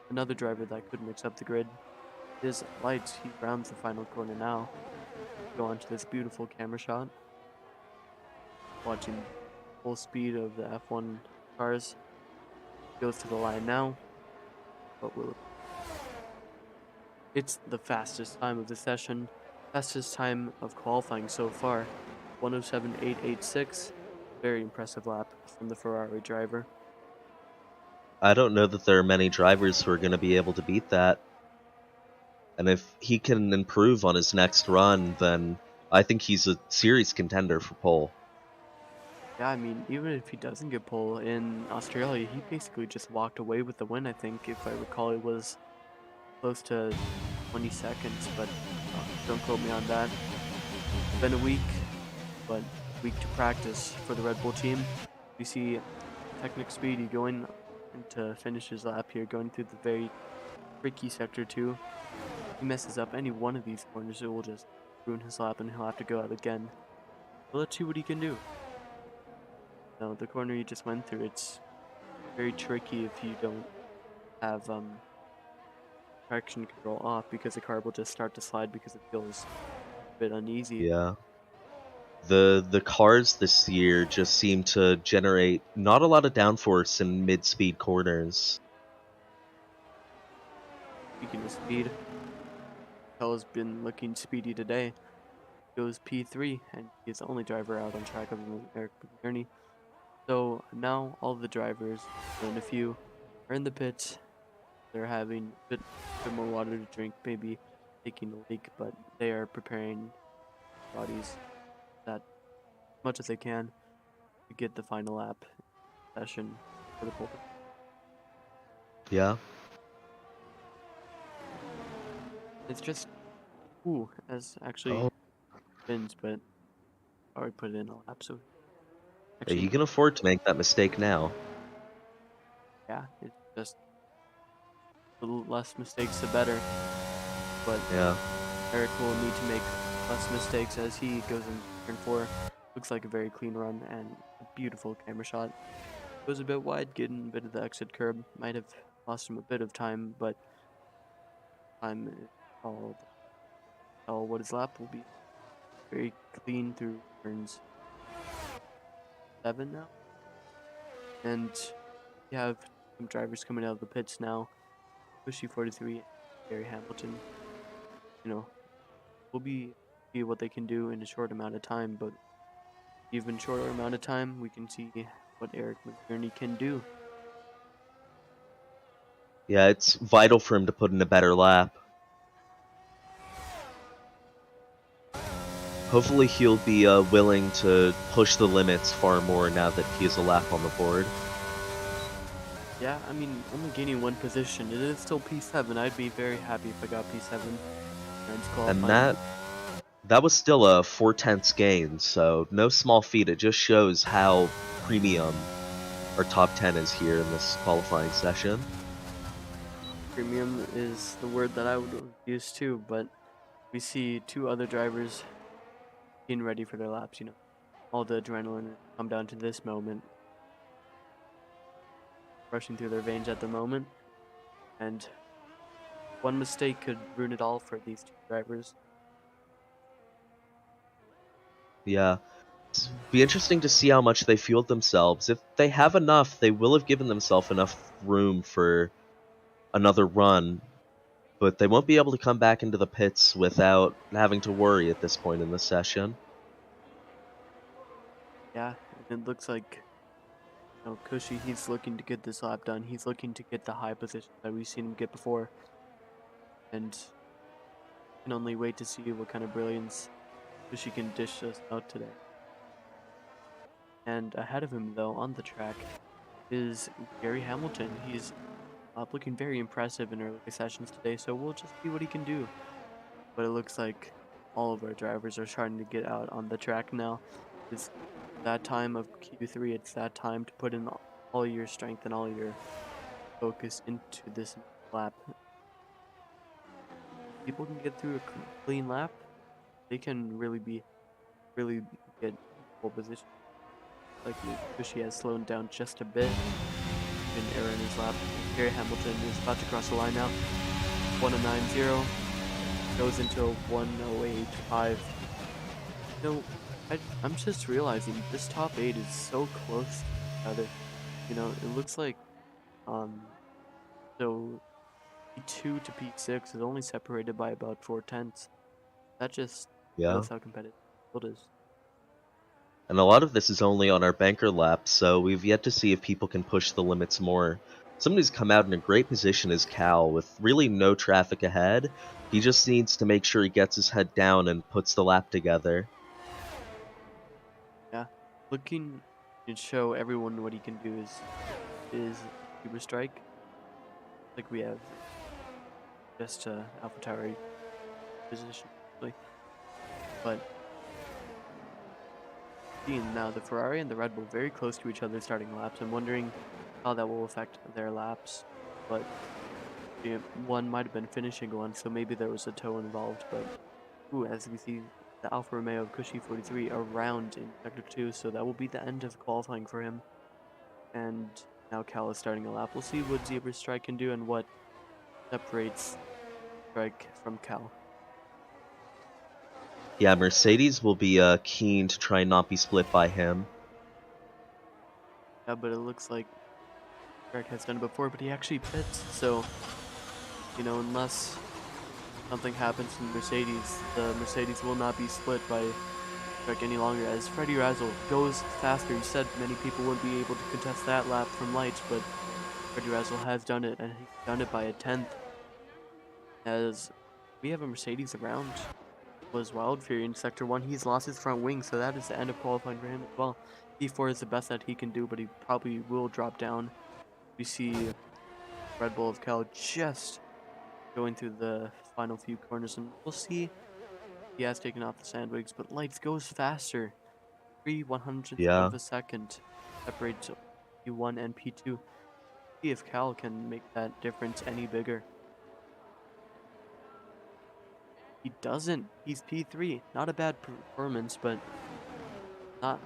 another driver that could mix up the grid is Lights. He rounds the final corner now. Go on to this beautiful camera shot. Watching full speed of the F1 cars. Goes to the line now. But it's the fastest time of the session. Fastest time of qualifying so far. 107.886. Very impressive lap from the Ferrari driver. I don't know that there are many drivers who are going to be able to beat that. And if he can improve on his next run, then I think he's a serious contender for pole. Yeah, I mean, even if he doesn't get pole in Australia, he basically just walked away with the win, I think. If I recall, it was close to 20 seconds, but don't quote me on that. It's been a week, but week to practice for the Red Bull team. We see Technic Speedy going to finish his lap here, going through the very tricky sector 2. If he messes up any one of these corners, it will just ruin his lap and he'll have to go out again. But let's see what he can do. No, the corner you just went through, it's very tricky if you don't have traction control off because the car will just start to slide because it feels a bit uneasy. Yeah. The cars this year just seem to generate not a lot of downforce in mid-speed corners. Speaking of speed, Cal has been looking speedy today. Goes P3, and he's the only driver out on track other than Eric McNerney. So now all the drivers, and a few, are in the pits. They're having a bit more water to drink, maybe taking a leak, but they are preparing bodies that as much as they can to get the final lap session for the pole. Yeah. It's just, as actually Oh. spins, but I already put it in a lap, so You actually, can afford to make that mistake now. yeah, it's just a little less mistakes the better. But Yeah. Eric will need to make less mistakes as he goes in turn 4. Looks like a very clean run and a beautiful camera shot. Goes a bit wide, getting a bit of the exit curb. Might have lost him a bit of time, but time is all what his lap will be. Very clean through turns 7 now. And we have some drivers coming out of the pits now. Bushy 43, Gary Hamilton. You know, will be see what they can do in a short amount of time, but even shorter amount of time, we can see what Eric McNerney can do. Yeah, it's vital for him to put in a better lap. Hopefully he'll be willing to push the limits far more now that he has a lap on the board. Yeah, I mean, only gaining one position. It is still P7. I'd be very happy if I got P7. And that was still a 4/10 gain, so no small feat. It just shows how premium our top 10 is here in this qualifying session. Premium is the word that I would use too, but we see two other drivers getting ready for their laps, you know. All the adrenaline come down to this moment. Rushing through their veins at the moment. And one mistake could ruin it all for these two drivers. Yeah. It'll be interesting to see how much they fueled themselves. If they have enough, they will have given themselves enough room for another run, but they won't be able to come back into the pits without having to worry at this point in the session. Yeah, and it looks like Cushy, he's looking to get this lap done. He's looking to get the high position that we've seen him get before. And can only wait to see what kind of brilliance Cushy can dish us out today. And ahead of him, though, on the track, is Gary Hamilton. He's looking very impressive in early sessions today, so we'll just see what he can do. But it looks like all of our drivers are starting to get out on the track now. It's that time of Q3, it's that time to put in all your strength and all your focus into this lap. People can get through a clean lap, they can really get pole position. Like Cushy has slowed down just a bit. An error in his lap. Gary Hamilton is about to cross the line now. 1:09.0 goes into a 1:08.5. I'm just realizing this top 8 is so close to each other. It looks like so P2 to P6 is only separated by about 4/10. That just shows how competitive it is. And a lot of this is only on our banker lap, so we've yet to see if people can push the limits more. Somebody's come out in a great position is Cal, with really no traffic ahead. He just needs to make sure he gets his head down and puts the lap together. Yeah, looking to show everyone what he can do is Super Strike. Like we have just AlphaTauri position, but seeing now the Ferrari and the Red Bull very close to each other starting laps. I'm wondering how that will affect their laps, but one might have been finishing one, so maybe there was a tow involved. But as we see the Alfa Romeo of Cushy 43 around in Sector 2, so that will be the end of qualifying for him. And now Cal is starting a lap. We'll see what Zebra Strike can do and what separates strike from Cal. Yeah, Mercedes will be keen to try and not be split by him. Yeah, but it looks like Greg has done it before, but he actually pits, so, you know, unless something happens to the Mercedes will not be split by Greg any longer, as Freddie Razzle goes faster. You said many people wouldn't be able to contest that lap from lights, but Freddie Razzle has done it, and he's done it by a 10th, as we have a Mercedes around. Was Wild Fury in Sector 1. He's lost his front wing, so that is the end of qualifying for him as well. P4 is the best that he can do, but he probably will drop down. We see Red Bull of Cal just going through the final few corners, and we'll see. He has taken off the sandwigs, but Lights goes faster. 3/100th Yeah. of a second separates P1 and P2. See if Cal can make that difference any bigger. He doesn't. He's P3. Not a bad performance, but not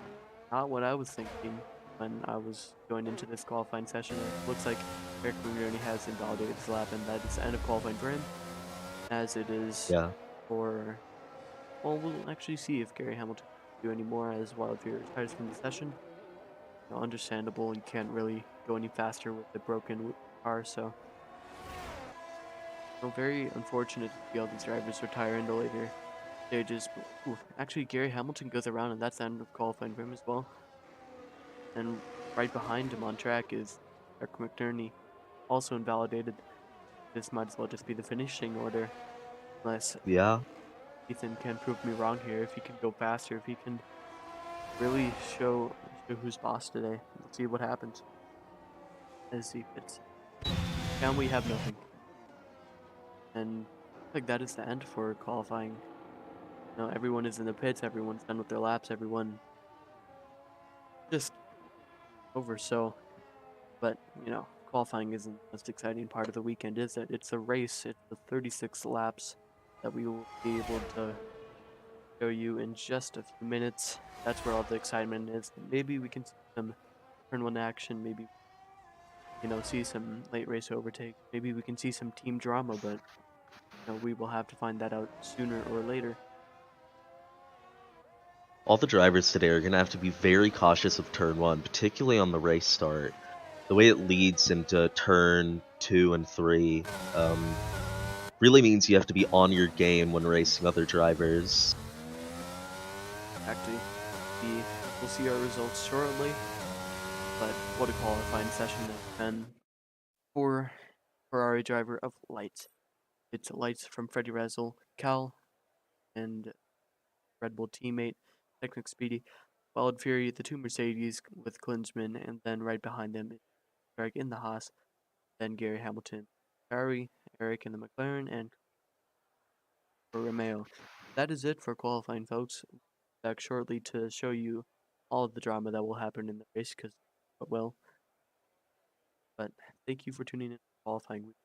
what I was thinking when I was going into this qualifying session. It looks like Eric McNerney has invalidated his lap, and that is the end of qualifying for him, as it is for... Well, we'll actually see if Gary Hamilton can do any more, as Wild Fury retires from the session. You know, understandable, you can't really go any faster with the broken car, so... very unfortunate to see all these drivers retire in the later stages. Ooh, actually, Gary Hamilton goes around, and that's the end of qualifying for him as well. And right behind him on track is Eric McNerney, also invalidated. This might as well just be the finishing order, unless Ethan can prove me wrong here. If he can go faster, if he can really show who's boss today. We'll see what happens as he fits. And we have nothing. And I think that is the end for qualifying. You know, everyone is in the pits, everyone's done with their laps, everyone just over. So, but you know, qualifying isn't the most exciting part of the weekend, is it? It's a race. It's the 36 laps that we will be able to show you in just a few minutes. That's where all the excitement is. Maybe we can see some turn one action. Maybe, you know, see some late race overtake. Maybe we can see some team drama, but you know, we will have to find that out sooner or later. All the drivers today are going to have to be very cautious of turn 1, particularly on the race start. The way it leads into turn 2 and 3 really means you have to be on your game when racing other drivers. Actually, we'll see our results shortly, but what a qualifying session it's been for Ferrari driver of Lights. It's Lights from Freddie Razzle, Cal, and Red Bull teammate Technic Speedy, Wild Fury, the two Mercedes with Klinsmann, and then right behind them is Greg in the Haas, then Gary Hamilton, Ferrari, Eric in the McLaren, and for Romeo. That is it for qualifying, folks. Back shortly to show you all of the drama that will happen in the race, because it will. But thank you for tuning in to qualifying week.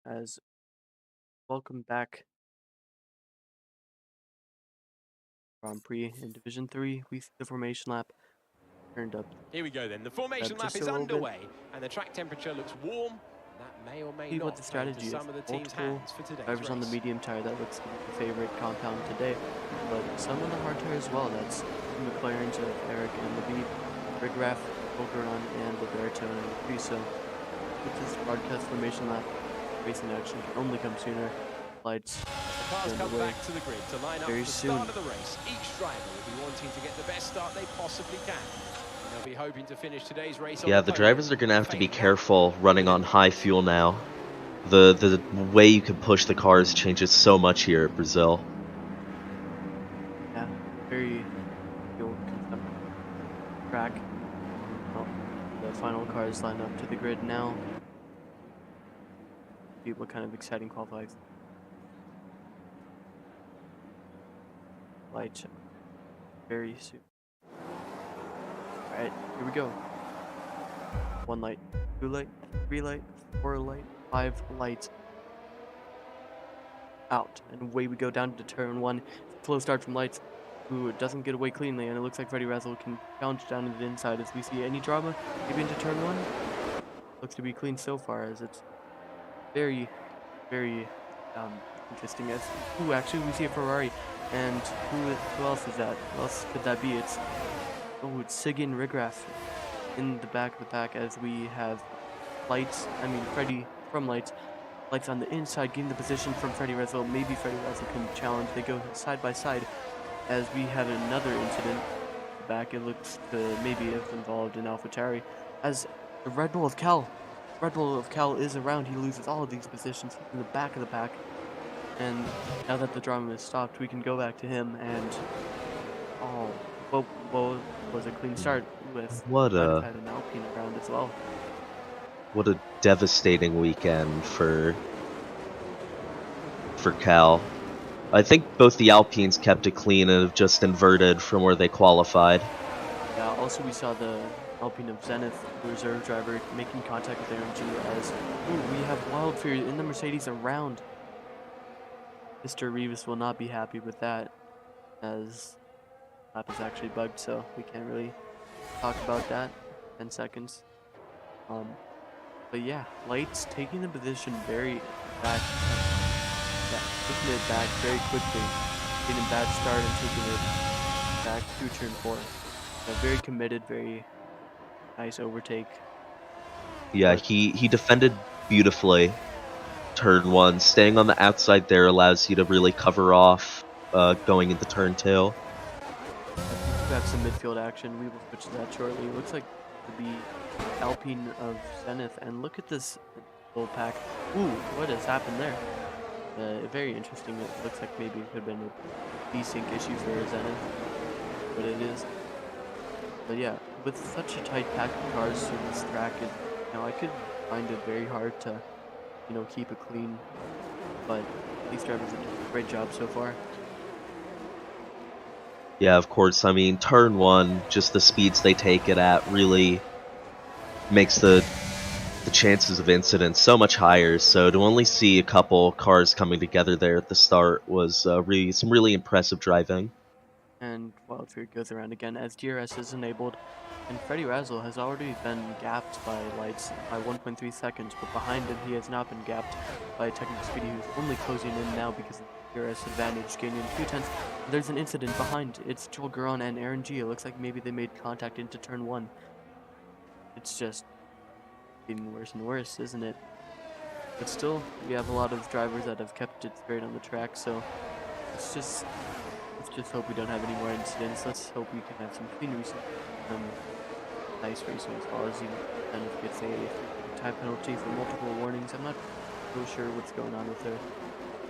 As welcome back, Grand Prix in Division 3. We see the formation lap turned up. Here we go then. The formation lap is underway, and the track temperature looks warm. That may or may not what the strategy is. some of the team's hands for today's drivers race. on the medium tire, that looks to be the favorite compound today, but some on the hard tire as well. That's the McLarens of Eric and Levine, Rigraff, Ogeron, and Roberto and Friso. With this broadcast formation lap racing action can only come sooner. Lights The cars in come the way back to the grid to line up very for the soon. start of the race. Each driver will be wanting to get the best start they possibly can. And they'll be hoping to finish today's race on Yeah, the the drivers are podium, gonna have to be failing that, careful running on high fuel now. The way you can push the cars changes so much here at Brazil. Yeah, very fuel consumption track. Well, the final cars line up to the grid now. See what kind of exciting qualifying light show very soon. Alright, here we go. 1 light, 2 light, 3 light, 4 light, 5 lights. Out, and away we go down to turn 1. Slow start from lights, who doesn't get away cleanly, and it looks like Freddie Razzle can challenge down to the inside as we see any drama, maybe into turn 1. Looks to be clean so far, as it's very, very interesting. As actually we see a Ferrari, and who else is that? Who else could that be? It's Sigyn Rigraff in the back of the pack, as we have Freddie from Lights on the inside, getting the position from Freddie Razzle. Maybe Freddie Razzle can challenge. They go side by side, as we have another incident back. It looks to maybe have involved in AlphaTauri, as the Red Bull of Cal is around. He loses all of these positions in the back of the pack, and now that the drama is stopped, we can go back to him. And well, was a clean start with What a had an Alpine around as well. what a devastating weekend for Cal. I think both the Alpines kept it clean and have just inverted from where they qualified. Yeah, also we saw the Alpine of Zenith, the reserve driver, making contact with RNG, as we have Wildfire in the Mercedes around. Mr. Rivas will not be happy with that, as the lap is actually bugged, so we can't really talk about that. 10 seconds. But yeah, Lights taking the position very back, taking it back very quickly, getting a bad start and taking it back to turn 4. So very committed, very nice overtake. Yeah, he defended beautifully. Turn 1, staying on the outside there allows you to really cover off going into turn 2. We have some midfield action. We will switch to that shortly. It looks like to be Alpine of Zenith, and look at this full pack. What has happened there? Very interesting. It looks like maybe it could have been a desync issue for Zenith, but it is. But yeah, with such a tight pack of cars through this track, I could find it very hard to, keep it clean. But these drivers are doing a great job so far. Yeah, of course. I mean, turn 1, just the speeds they take it at really makes the chances of incidents so much higher. So to only see a couple cars coming together there at the start was some really impressive driving. And Wildfire goes around again as DRS is enabled, and Freddie Razzle has already been gapped by Lights by 1.3 seconds, but behind him he has not been gapped by Technical Speedy, who's only closing in now because of the DRS advantage, gaining a few tenths. There's an incident behind. It's Joel Garon and Aaron G. It looks like maybe they made contact into turn 1. It's just getting worse and worse, isn't it? But still, we have a lot of drivers that have kept it straight on the track, so let's just hope we don't have any more incidents. Let's hope we can have some clean racing, nice racing, as well as kind of gets a time penalty for multiple warnings. I'm not so sure what's going on with her.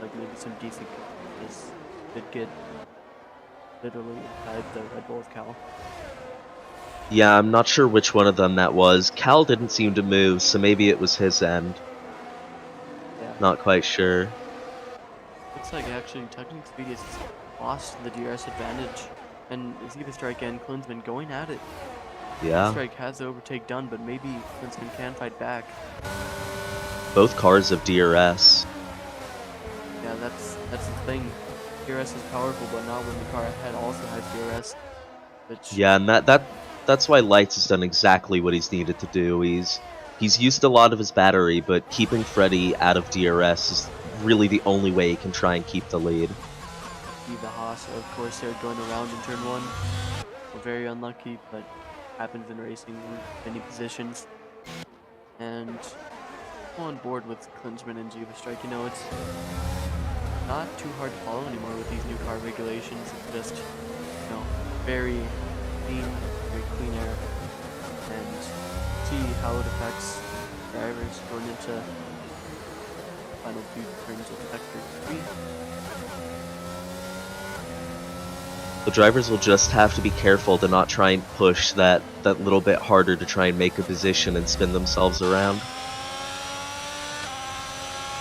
Like maybe some decent just did get literally inside the Red Bull of Cal. Yeah, I'm not sure which one of them that was. Cal didn't seem to move, so maybe it was his end. Yeah. Not quite sure. Looks like actually Technical Speedy has lost the DRS advantage, and Ziva Strike and Klinsman going at it. Yeah. Strike has the overtake done, but maybe Klinsman can fight back. Both cars have DRS. Yeah, that's the thing. DRS is powerful, but not when the car ahead also has DRS. Which Yeah, and that's why Lights has done exactly what he's needed to do. He's used a lot of his battery, but keeping Freddie out of DRS is really the only way he can try and keep the lead. The Haas, of course, they're going around in turn 1. We're very unlucky, but happens in racing in many positions. And on board with Klinsmann and Jiva Strike. You know, it's not too hard to follow anymore with these new car regulations. It's just, you know, very clean air, and see how it affects drivers going into final few turns of Sector 3. The drivers will just have to be careful to not try and push that little bit harder to try and make a position and spin themselves around.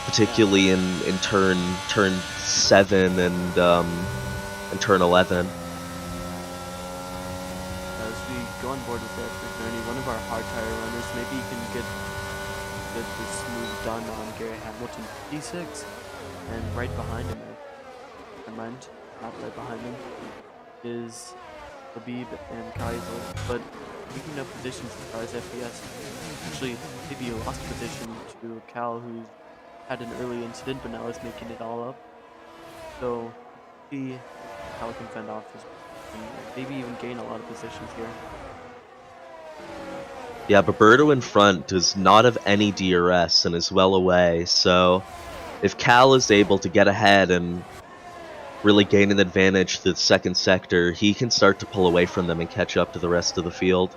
Particularly in turn 7 and turn 11. As we go on board with that McNerney, one of our hard tire runners, maybe you can get this move done on Gary Hamilton P6, and right behind him, never mind, not right behind him, is Habib and Kaiser, but picking up positions as far as FPS. Actually, maybe he lost position to Cal, who's had an early incident, but now is making it all up. So, see how can fend off his, maybe even gain a lot of positions here. Yeah, Roberto in front does not have any DRS and is well away, so if Cal is able to get ahead and really gain an advantage to the second sector, he can start to pull away from them and catch up to the rest of the field.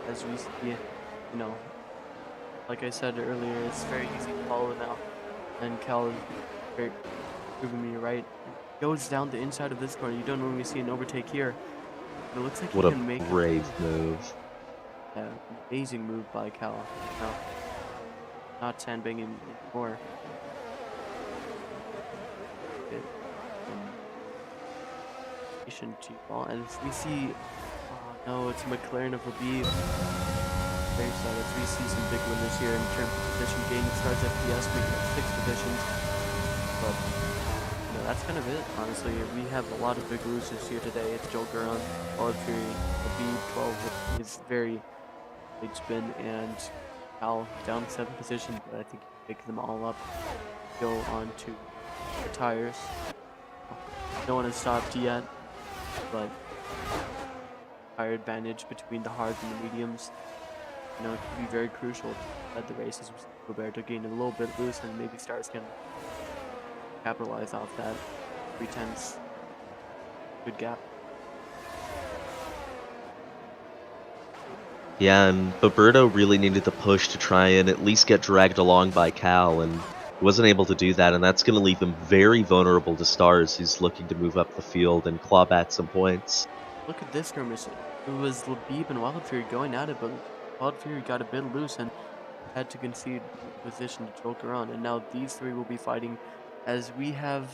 As we see, you know, like I said earlier, it's very easy to follow now, and Cal is very proving me right. Goes down the inside of this corner. You don't normally see an overtake here. But it looks like What he a can make brave move. Yeah, amazing move by Cal. No, not sandbagging anymore. Good. And we see, oh no, it's McLaren of Habib. Very sad. As we see some big winners here in terms of position gain. Starts FPS making up 6 positions, but you know, that's kind of it. Honestly, we have a lot of big losers here today. It's Joker on Olive Fury, Habib 12 with his very big spin, and Cal down 7 positions, but I think he can pick them all up. Go on to the tires. No one has stopped yet, but tire advantage between the hards and the mediums, you know, it could be very crucial at the races. Roberto gained a little bit loose, and maybe Stars can capitalize off that. 3/10, good gap. Yeah, and Roberto really needed to push to try and at least get dragged along by Cal, and he wasn't able to do that, and that's going to leave him very vulnerable to Stars, who's looking to move up the field and claw back some points. Look at this skirmish. It was Labib and Wild Fury going at it, but Wild Fury got a bit loose and had to concede position to Joker on, and now these three will be fighting as we have,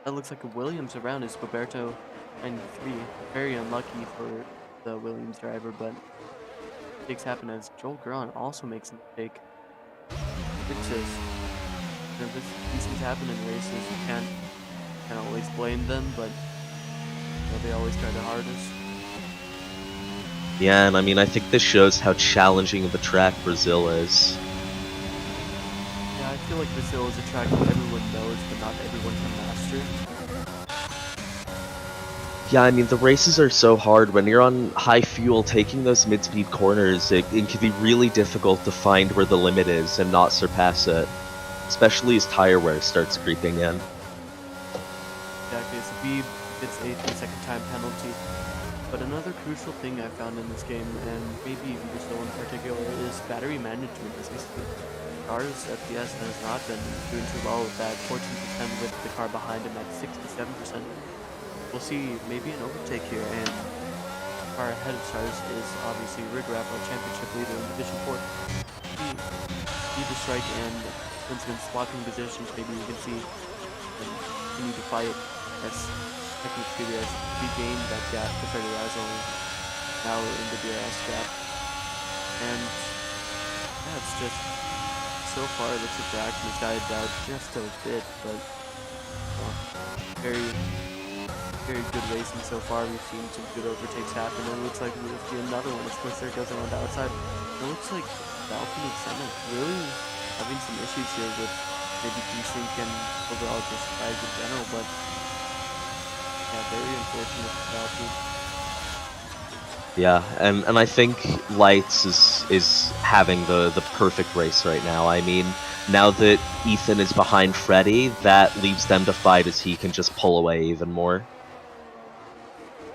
that looks like a Williams around is Roberto 93. Very unlucky for the Williams driver, but mistakes happen as Joel Garon also makes a mistake. It's just, you know, these things happen in races. You can't always blame them, but you know, they always try their hardest. Yeah, and I mean, I think this shows how challenging of a track Brazil is. Yeah, I feel like Brazil is a track that everyone knows, but not everyone can master. Yeah, I mean, the races are so hard. When you're on high fuel, taking those mid-speed corners, it can be really difficult to find where the limit is and not surpass it. Especially as tire wear starts creeping in. Exactly, so Beeb gets a 3-second time penalty. But another crucial thing I found in this game, and maybe even Brazil in particular, is battery management. As we see, Stars FPS has not been doing too well with that. 14% with the car behind him at 67%. We'll see maybe an overtake here, and the car ahead of Stars is obviously Rig Rap, our championship leader in Division 4. See the strike and Klinsmann swapping positions. Maybe you can see them continue to fight as technically as we gained that gap to Federazo. Now we're in the DRS gap. And yeah, it's just so far it looks like the action has died down just a bit, but very good racing so far. We've seen some good overtakes happen, and it looks like we'll see another one. Of course, there goes on the outside. It looks like Valkyrie and Senna really having some issues here with maybe desync and overall just guys in general, but yeah, very unfortunate for Valkyrie. Yeah, and I think Lights is having the perfect race right now. I mean, now that Ethan is behind Freddy, that leaves them to fight as he can just pull away even more.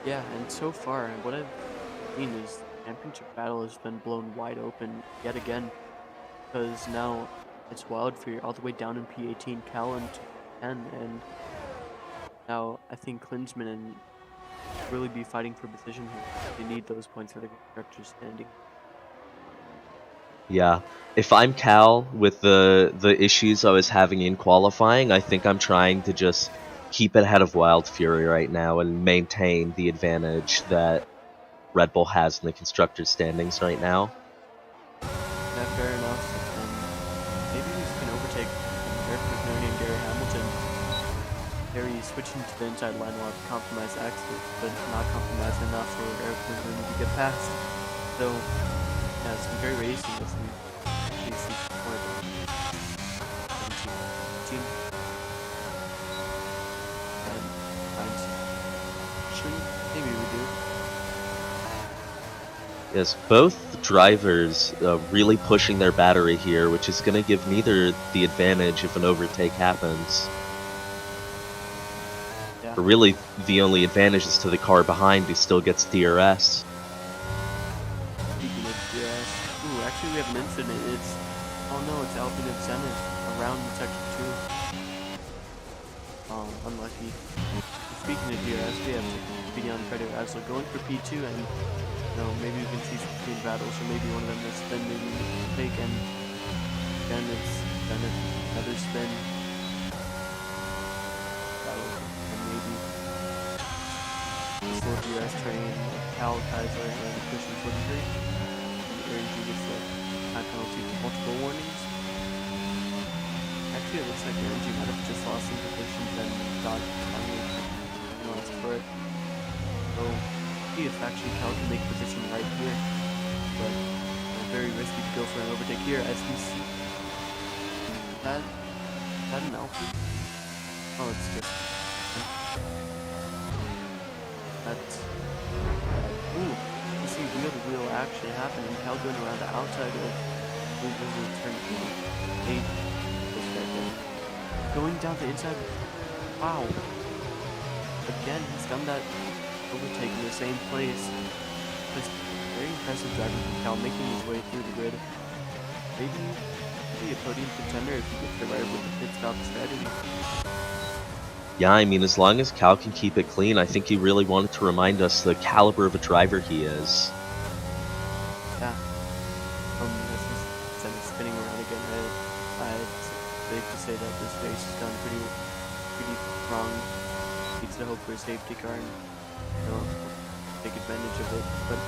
Yeah, and so far, what I've seen is the championship battle has been blown wide open yet again, because now it's Wildfire all the way down in P18, Cal in 10, and now I think Klinsman and really be fighting for position here. They need those points for the constructors standing. Yeah, if I'm Cal with the issues I was having in qualifying, I think I'm trying to just keep it ahead of Wild Fury right now and maintain the advantage that Red Bull has in the constructors standings right now. Yeah, fair enough. And maybe we can overtake Eric McNerney and Gary Hamilton. Gary switching to the inside line will have compromised axles, but not compromised enough for Eric McNerney to get past. So, yeah, some great racing with some racing support on 17, 18. And find some action. Maybe we do. Yes, both drivers really pushing their battery here, which is going to give neither the advantage if an overtake happens. Yeah. But really, the only advantage is to the car behind who still gets DRS. Speaking of DRS, ooh, actually we have an incident. It's, oh no, it's Alpine and Zenith around section 2. Unlucky. Speaking of DRS, we have Beyond Freddy Razzle going for P2, and you know, maybe we can see some speed battles, or maybe one of them will spin, maybe take, and then it's Zenith, another spin. And maybe slow DRS train, Cal, Kaiser, and Christian 43. And Aaron G gets the time penalty for multiple warnings. Actually, it looks like Aaron G might have just lost some positions and got penalized for it. So, see if actually Cal can make position right here. But very risky to go for an overtake here, as we see. Is that an Alpha? Oh, it's just. That's. Ooh, you see wheel to wheel action happening. Cal going around the outside of turn 8. Going down the inside. Wow. Again, he's done that overtake in the same place. Just very impressive driving from Cal, making his way through the grid. Maybe be a podium contender if he gets the right with the pit stop strategy. Yeah, I mean, as long as Cal can keep it clean, I think he really wanted to remind us the caliber of a driver he is. Yeah. This is spinning around again. It's safe to say that this race has gone pretty wrong. Needs to hope for a safety car and take advantage of it. But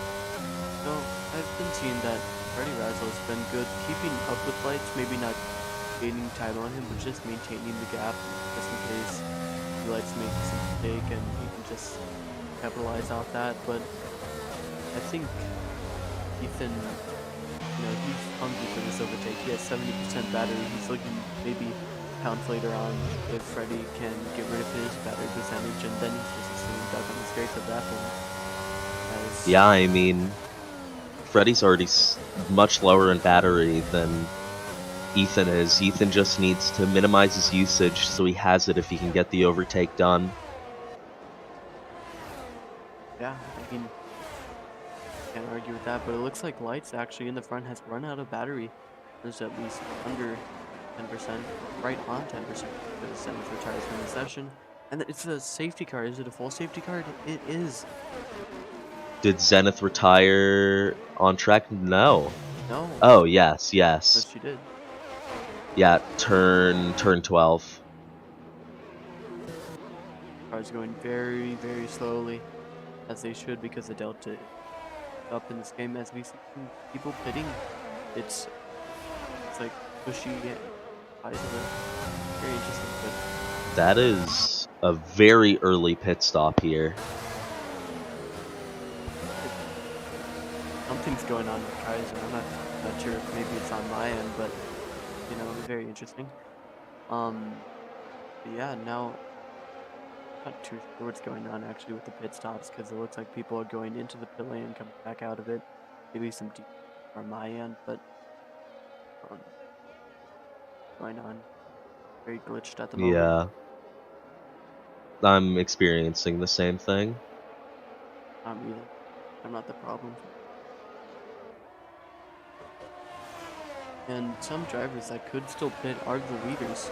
I've been seeing that Freddy Razzle has been good keeping up with Lights, maybe not gaining time on him, but just maintaining the gap just in case Lights makes a mistake and he can just capitalize off that. But I think Ethan, he's hungry for this overtake. He has 70% battery. He's looking maybe pounds later on if Freddy can get rid of his battery percentage, and then he's just sitting duck on the straight at that point. Yeah, I mean, Freddy's already much lower in battery than Ethan is. Ethan just needs to minimize his usage so he has it if he can get the overtake done. Yeah, I mean, can't argue with that, but it looks like Lights actually in the front has run out of battery. There's at least under 10%, right on 10% for the Zenith retires from the session. And it's a safety car. Is it a full safety car? It is. Did Zenith retire on track? No. No. Oh, yes. But she did. Yeah, turn 12. Cars going very, very slowly, as they should, because the delta is up in this game. As we see people pitting, it's like pushy. Very interesting. But that is a very early pit stop here. Something's going on with Kaiser. I'm not sure if maybe it's on my end, but very interesting. But yeah, now not too sure what's going on actually with the pit stops because it looks like people are going into the pit lane and coming back out of it. Maybe some deep on my end, but going on very glitched at the moment. Yeah. I'm experiencing the same thing. Not me. I'm not the problem. And some drivers that could still pit are the leaders.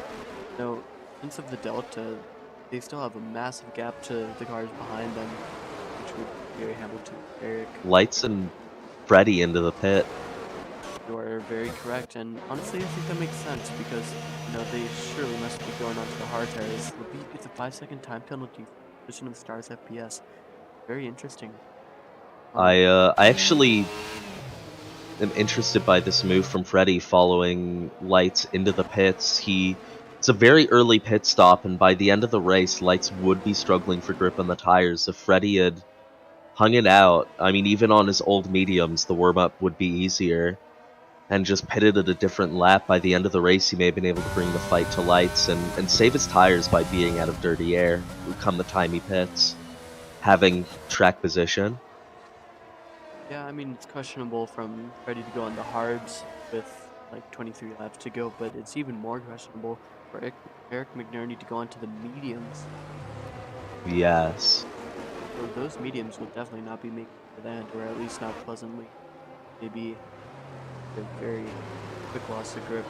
So, since of the delta, they still have a massive gap to the cars behind them, which would be Gary Hamilton, Eric. Lights and Freddie into the pit. You are very correct, and honestly, I think that makes sense because they surely must be going onto the hard tires. Labib gets a 5-second time penalty for position of Stars FPS. Very interesting. I actually am interested by this move from Freddie following Lights into the pits. It's a very early pit stop, and by the end of the race, Lights would be struggling for grip on the tires. If Freddie had hung it out, I mean, even on his old mediums, the warm-up would be easier, and just pitted at a different lap, by the end of the race, he may have been able to bring the fight to Lights and save his tires by being out of dirty air come the time he pits, having track position. Yeah, I mean, it's questionable from Freddie to go on the hards with like 23 laps to go, but it's even more questionable for Eric McNerney to go onto the mediums. Yes. So those mediums will definitely not be making it to the end, or at least not pleasantly. Maybe a very quick loss of grip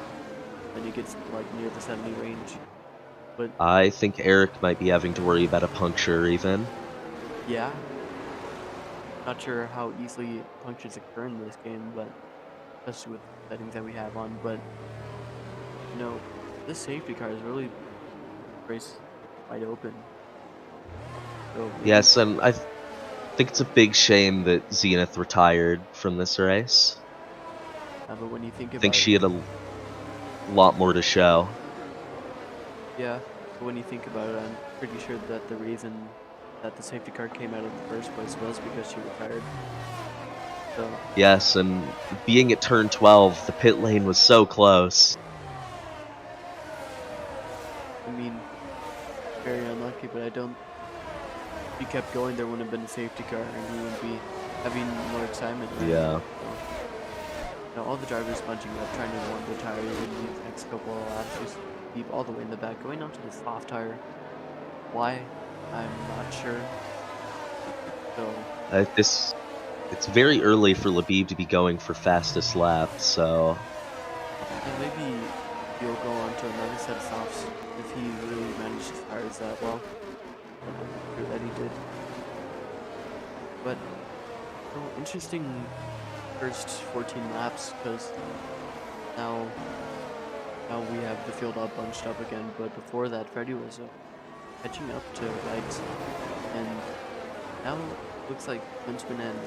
when he gets like near the 70 range. But I think Eric might be having to worry about a puncture even. yeah. Not sure how easily punctures occur in this game, but especially with the settings that we have on. But this safety car is really race wide open. So Yes, and I think it's a big shame that Zenith retired from this race. but when you think about I think she had a lot more to show. Yeah, but when you think about it, I'm pretty sure that the reason that the safety car came out in the first place was because she retired. So Yes, and being at turn 12, the pit lane was so close. I mean, very unlucky, but I don't. If he kept going, there wouldn't have been a safety car, and he wouldn't be having more excitement. Yeah. So, all the drivers bunching up, trying to warm the tires in these next couple of laps. Just keep all the way in the back, going onto the soft tire. Why? I'm not sure. So It's very early for Labib to be going for fastest lap, so yeah, maybe he'll go on to another set of softs if he really managed his tires that well. I'm not sure that he did. But interesting first 14 laps because now we have the field all bunched up again. But before that, Freddie was catching up to Lights, and now it looks like Klinsmann and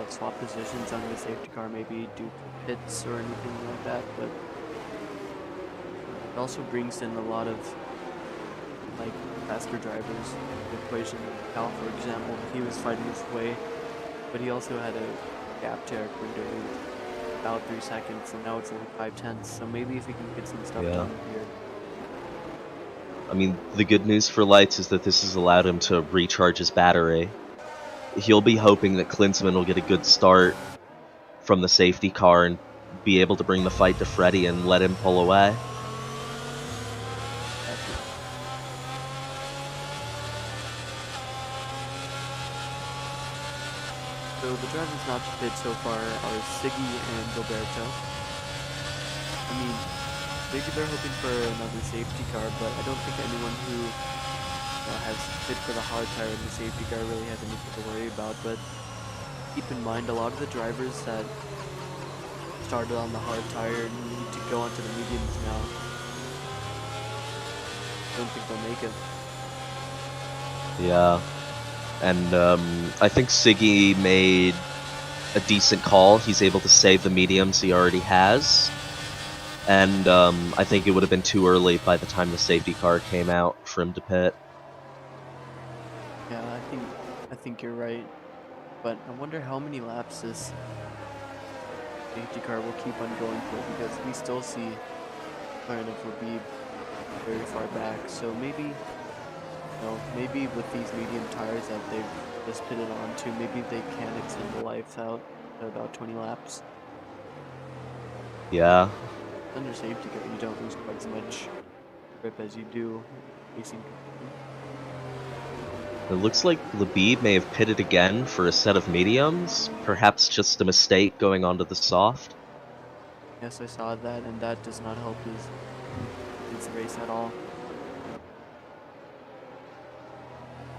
swap positions on the safety car, maybe due to hits or anything like that. But it also brings in a lot of like faster drivers. The equation, Cal, for example, he was fighting his way, but he also had a gap to Eric McNerney about 3 seconds, and now it's only 5/10. So maybe if he can get some stuff done here. I mean, the good news for Lights is that this has allowed him to recharge his battery. He'll be hoping that Klinsmann will get a good start from the safety car and be able to bring the fight to Freddie and let him pull away. So the drivers not to pit so far are Siggy and Gilberto. I mean, maybe they're hoping for another safety car, but I don't think anyone who has fit for the hard tire in the safety car really has anything to worry about. But keep in mind, a lot of the drivers that started on the hard tire need to go onto the mediums now. I don't think they'll make it. Yeah. And I think Siggy made a decent call. He's able to save the mediums he already has. And I think it would have been too early by the time the safety car came out for him to pit. Yeah, I think you're right. But I wonder how many laps this safety car will keep on going for, because we still see kind of Labib very far back. So maybe know, maybe with these medium tires that they've just pitted onto, maybe they can extend the life out to about 20 laps. Yeah. Under safety car, you don't lose quite as much grip as you do racing. It looks like Labib may have pitted again for a set of mediums. Perhaps just a mistake going onto the soft. Yes, I saw that, and that does not help his race at all.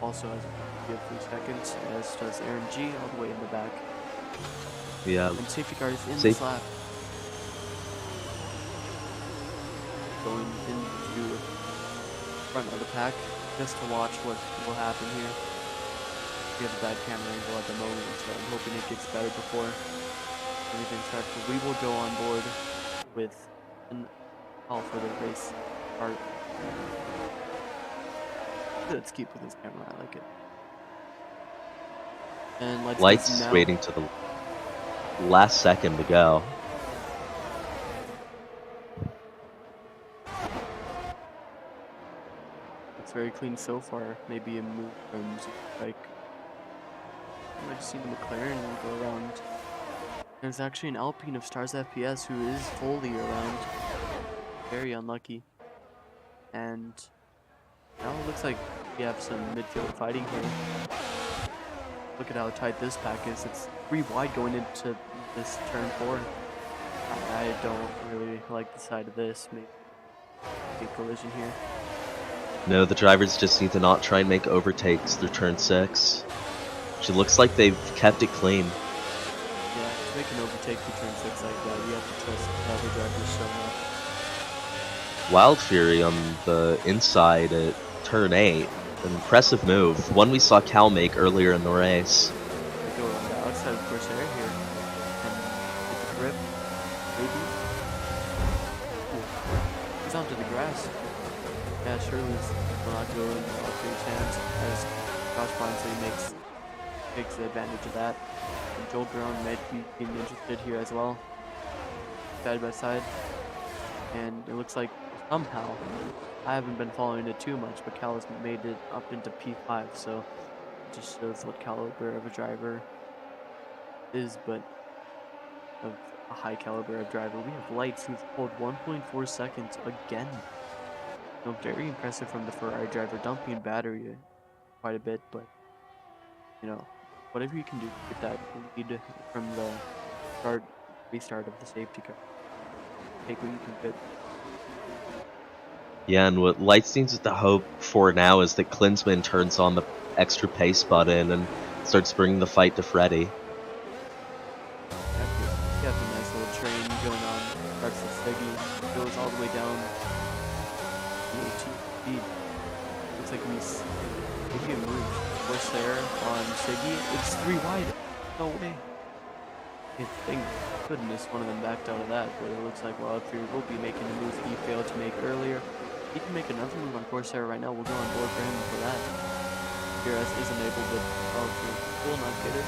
Also has a few seconds, as does Aaron G all the way in the back. Yeah. And safety car is in this lap. Going into front of the pack just to watch what will happen here. We have a bad camera angle at the moment, so I'm hoping it gets better before anything starts. But we will go on board with an call for the race start. Let's keep with this camera, I like it. And Lights now waiting to the last second to go. It's very clean so far. Maybe a move from like I might have seen the McLaren go around. There's actually an Alpine of Stars FPS who is fully around. Very unlucky. And now it looks like we have some midfield fighting here. Look at how tight this pack is. It's 3 wide going into this turn 4. I don't really like the side of this. Maybe a collision here. No, the drivers just need to not try and make overtakes through turn 6. Which it looks like they've kept it clean. Yeah, to make an overtake through turn 6 like that, you have to trust the other drivers so much. Wild Fury on the inside at turn 8. An impressive move. One we saw Cal make earlier in the race. They go around the outside of Corsair here. And get the grip. Maybe. Ooh. He's onto the grass. Yeah, Shirley's will not go in Valkyrie's hands as Josh Blinsley takes advantage of that. And Joel Garone might be being interested here as well. Side by side. And it looks like somehow, I haven't been following it too much, but Cal has made it up into P5, so it just shows what caliber of a driver is, but of a high caliber of driver. We have Lights who's pulled 1.4 seconds again. So very impressive from the Ferrari driver, dumping battery quite a bit, but you know, whatever you can do to get that lead from the restart of the safety car. Take what you can get. Yeah, and what Lights needs to hope for now is that Klinsmann turns on the extra pace button and starts bringing the fight to Freddy. You have a nice little train going on. Starts with Siggy, goes all the way down to 18 speed. Looks like he's maybe a move. Corsair on Siggy. It's 3 wide. No way. Thank goodness one of them backed out of that, but it looks like Wild Fury will be making a move he failed to make earlier. He can make another move on Corsair right now. We'll go on board for him for that. DRS isn't able to will not get it.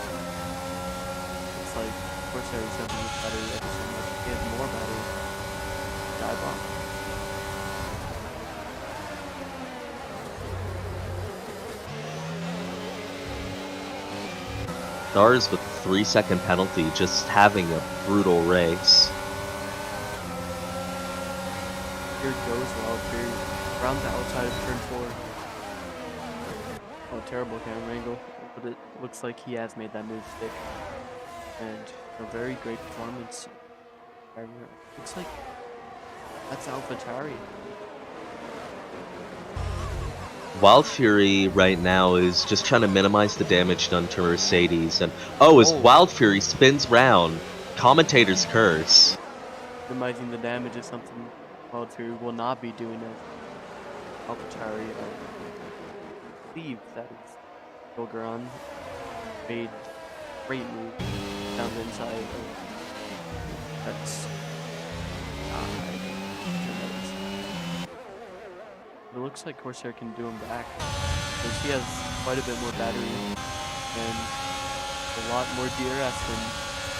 It's like Corsair is having his battery ever so much. He has more battery. Dive bomb. Stars with a 3-second penalty, just having a brutal race. Here goes Wild Fury around the outside of turn 4. Oh, terrible camera angle, but it looks like he has made that move stick. And a very great performance. Looks like that's AlphaTauri. Wild Fury right now is just trying to minimize the damage done to Mercedes, and as Wild Fury spins round, commentators curse. Minimizing the damage is something Wild Fury will not be doing as AlphaTauri. I believe that is Golgaron made a great move down the inside. That's it looks like Corsair can do him back, because he has quite a bit more battery and a lot more DRS than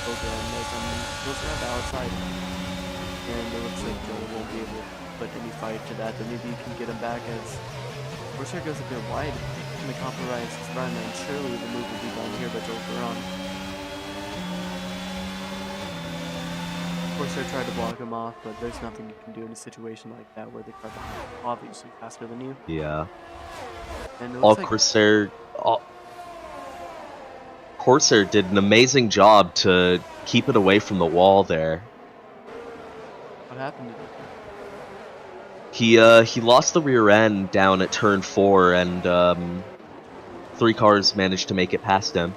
Golgaron does. I mean, goes around the outside, and it looks like Joel won't be able to put any fight to that, but maybe you can get him back as Corsair goes a bit wide, going to compromise his run, and surely the move will be done here by Joel Garon. Corsair tried to block him off, but there's nothing you can do in a situation like that where the car behind is obviously faster than you. Yeah. And it All looks like Corsair did an amazing job to keep it away from the wall there. what happened to him? He lost the rear end down at turn 4, and 3 cars managed to make it past him.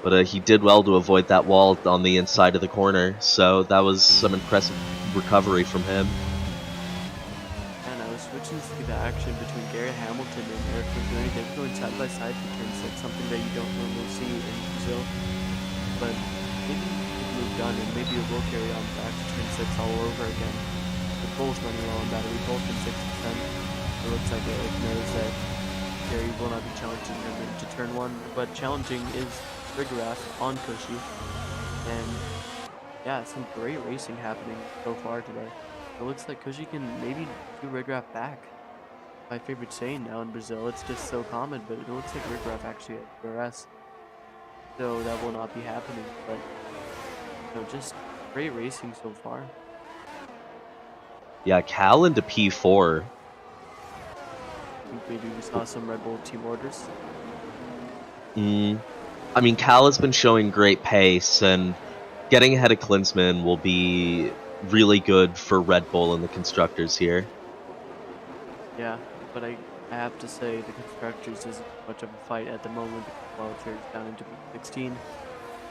But he did well to avoid that wall on the inside of the corner, so that was some impressive recovery from him. And I was switching to see the action between Garrett Hamilton and Eric McGurney. They were going side by side for turn 6, something that you don't normally see in Brazil. But maybe it moved on, and maybe it will carry on back to turn 6 all over again. The both running low on battery, both in 6%. It looks like Eric knows that Gary will not be challenging him into turn 1, but challenging is Rigorath on Cushy. And yeah, some great racing happening so far today. It looks like Cushy can maybe do Rigorath back. My favorite saying now in Brazil, it's just so common, but it looks like Rigorath actually at DRS. So that will not be happening, but you know, just great racing so far. Yeah, Cal into P4. I think maybe we saw some Red Bull team orders. I mean, Cal has been showing great pace, and getting ahead of Klinsmann will be really good for Red Bull and the constructors here. Yeah, but I have to say the constructors isn't much of a fight at the moment. Well, it turns down into 16.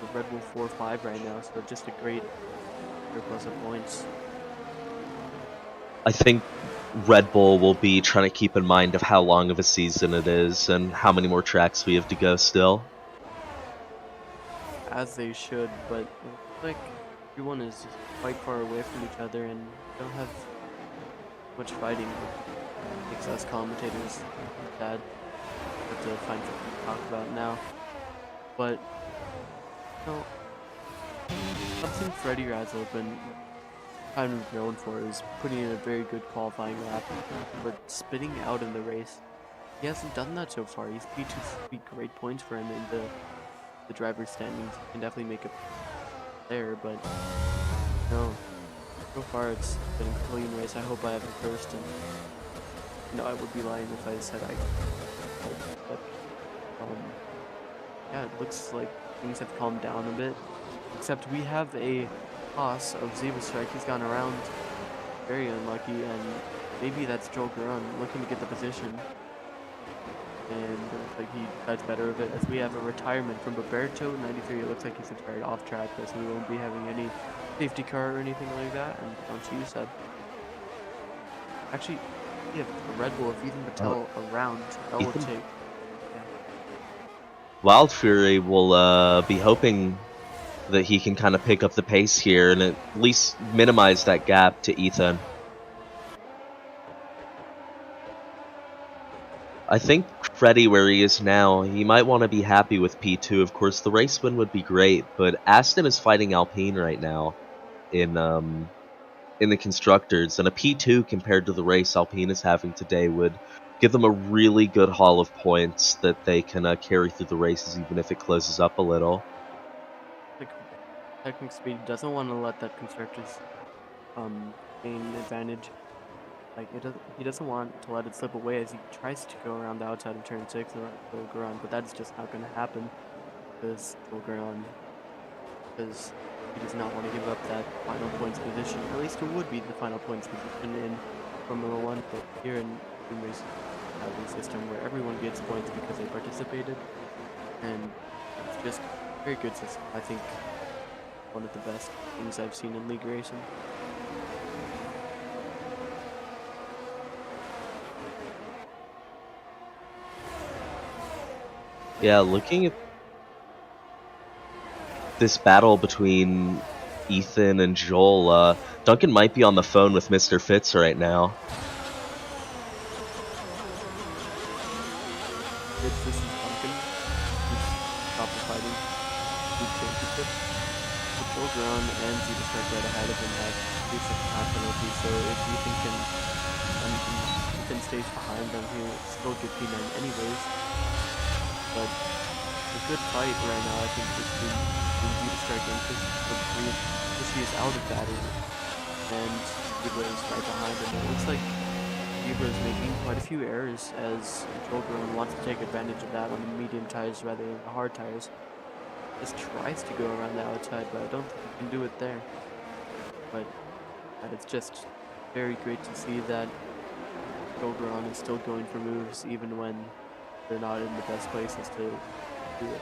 The Red Bull 4-5 right now, so just a great surplus of points. I think Red Bull will be trying to keep in mind of how long of a season it is and how many more tracks we have to go still. As they should, but it looks like everyone is quite far away from each other and don't have much fighting. Makes us commentators sad. Have to find something to talk about now. But you know, something Freddie Razzle kind of known for is putting in a very good qualifying lap, but spitting out in the race. He hasn't done that so far. He's P2 be great points for him in the driver's standings. He can definitely make it there, but no. So far it's been a clean race. I hope I have it first, and no, I would be lying if I said I but yeah, it looks like things have calmed down a bit. Except we have a toss of Zebra Strike. He's gone around. Very unlucky, and maybe that's Joel Garon looking to get the position. And it looks like he does better of it, as we have a retirement from Roberto 93. It looks like he's retired off track, so we won't be having any safety car or anything like that. And on you said, actually, we have a Red Bull. If Ethan Patel around, that will take. Yeah. Wild Fury will be hoping that he can kind of pick up the pace here and at least minimize that gap to Ethan. I think Freddie, where he is now, he might want to be happy with P2. Of course, the race win would be great, but Aston is fighting Alpine right now in the constructors, and a P2 compared to the race Alpine is having today would give them a really good haul of points that they can carry through the races, even if it closes up a little. Technic Speed doesn't want to let that constructor's gain advantage. Like he doesn't want to let it slip away as he tries to go around the outside of turn 6 around Joel Garon, but that's just not going to happen because Joel Garon, because he does not want to give up that final points position. At least it would be the final points position in Formula 1, but here in Dream Racing, we have a system where everyone gets points because they participated, and it's just a very good system. I think one of the best things I've seen in league racing. Yeah, looking at this battle between Ethan and Joel, Duncan might be on the phone with Mr. Fitz right now. This is Duncan. He's top of fighting league championship. But Joel Garon and Zeta Strike right ahead of him have 3 second time penalty, so if Ethan can stays behind them, he'll still get P9 anyways. But a good fight right now, I think, between Vita Strike and Cushy is out of battery, and Zebra is right behind him. It looks like Zebra is making quite a few errors as Jolgron wants to take advantage of that on the medium tires rather than the hard tires. Just tries to go around the outside, but I don't think he can do it there. But it's just very great to see that Jolgron is still going for moves even when they're not in the best places to do it.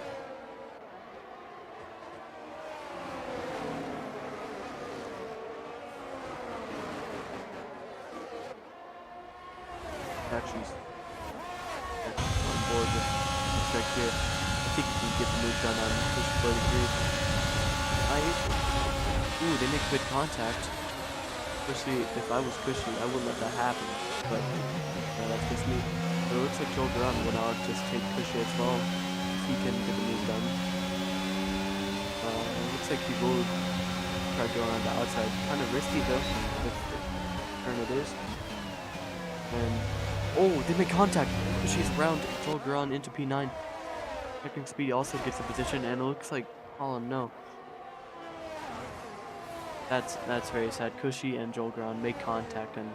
Actually on board with this right here. I think he can get the move done on this 43. Ooh, they make good contact. Especially if I was Cushy, I wouldn't let that happen. But that's just me. But it looks like Jolgron will now just take Cushy as well. He can get the move done. It looks like he will try to go around the outside. Kind of risky though, with the turn it is. And oh, they make contact. She's around Jolgron into P9. Checking speed also gets a position, and it looks like, oh no. That's very sad. Cushy and Jolgron make contact, and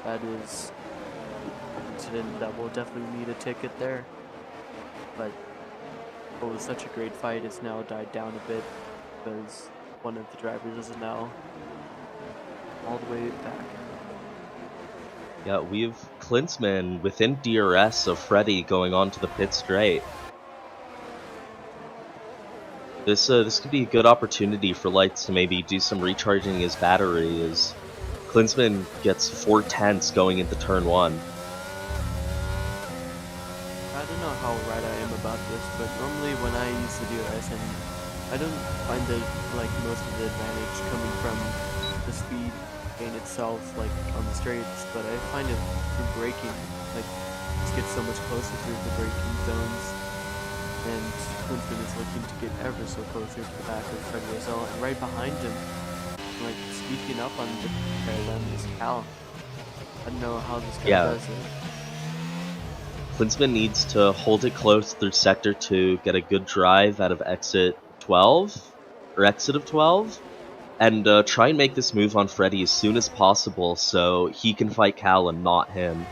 that is an incident that will definitely need a ticket there. But what was such a great fight has now died down a bit because one of the drivers is now all the way back. Yeah, we have Klinsmann within DRS of Freddy going on to the pit straight. This could be a good opportunity for Lights to maybe do some recharging his battery as Klinsmann gets 4/10 going into turn 1. I don't know how right I am about this, but normally when I use the DRS, and I don't find that like most of the advantage coming from the speed gain itself, like on the straights, but I find it through braking, like just get so much closer through the braking zones, and Klinsmann is looking to get ever so closer to the back of Freddy Rosell, and right behind him, like sneaking up on the parallel is Cal. I don't know how this guy does it. Klinsmann needs to hold it close through sector 2, get a good drive out of exit 12 or exit of 12. And try and make this move on Freddy as soon as possible so he can fight Cal and not him.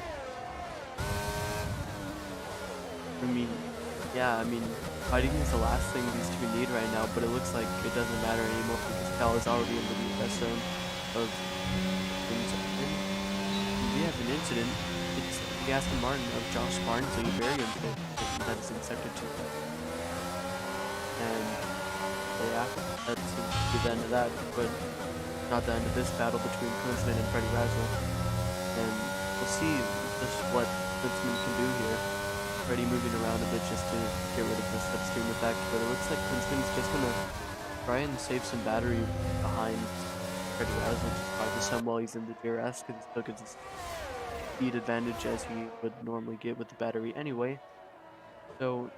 I mean, fighting is the last thing these two need right now, but it looks like it doesn't matter anymore because Cal is already in the best zone of things. We have an incident. It's the Aston Martin of Josh Barnsley, very important. That's in sector 2. And yeah, that seems to be the end of that, but not the end of this battle between Klinsmann and Freddy Razzle. And we'll see just what Klinsmann can do here. Freddy moving around a bit just to get rid of this upstream effect, but it looks like Klinsmann's just gonna try and save some battery behind Freddy Razzle just by the sum while he's in the DRS, because he still gets his speed advantage as he would normally get with the battery anyway. So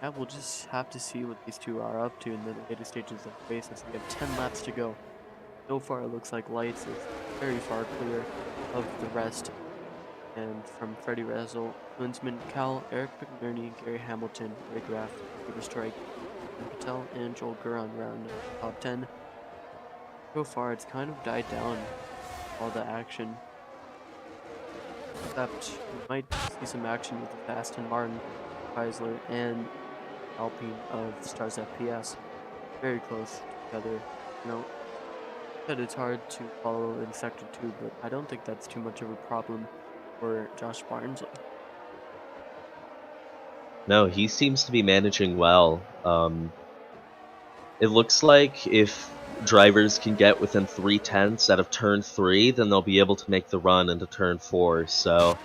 yeah, we'll just have to see what these two are up to in the later stages of the race, as we have 10 laps to go. So far it looks like Lights is very far clear of the rest. And from Freddy Razzle, Klinsmann, Cal, Eric McNerney, Gary Hamilton, Ray Graff, Peter Strike, and Patel, and Jolgron around top 10. So far it's kind of died down, all the action. Except we might see some action with the Aston Martin, Chrysler, and Alpine of Stars FPS. Very close together. You know, that it's hard to follow in sector 2, but I don't think that's too much of a problem for Josh Barnsley. No, he seems to be managing well. It looks like if drivers can get within 3/10 out of turn 3, then they'll be able to make the run into turn 4, so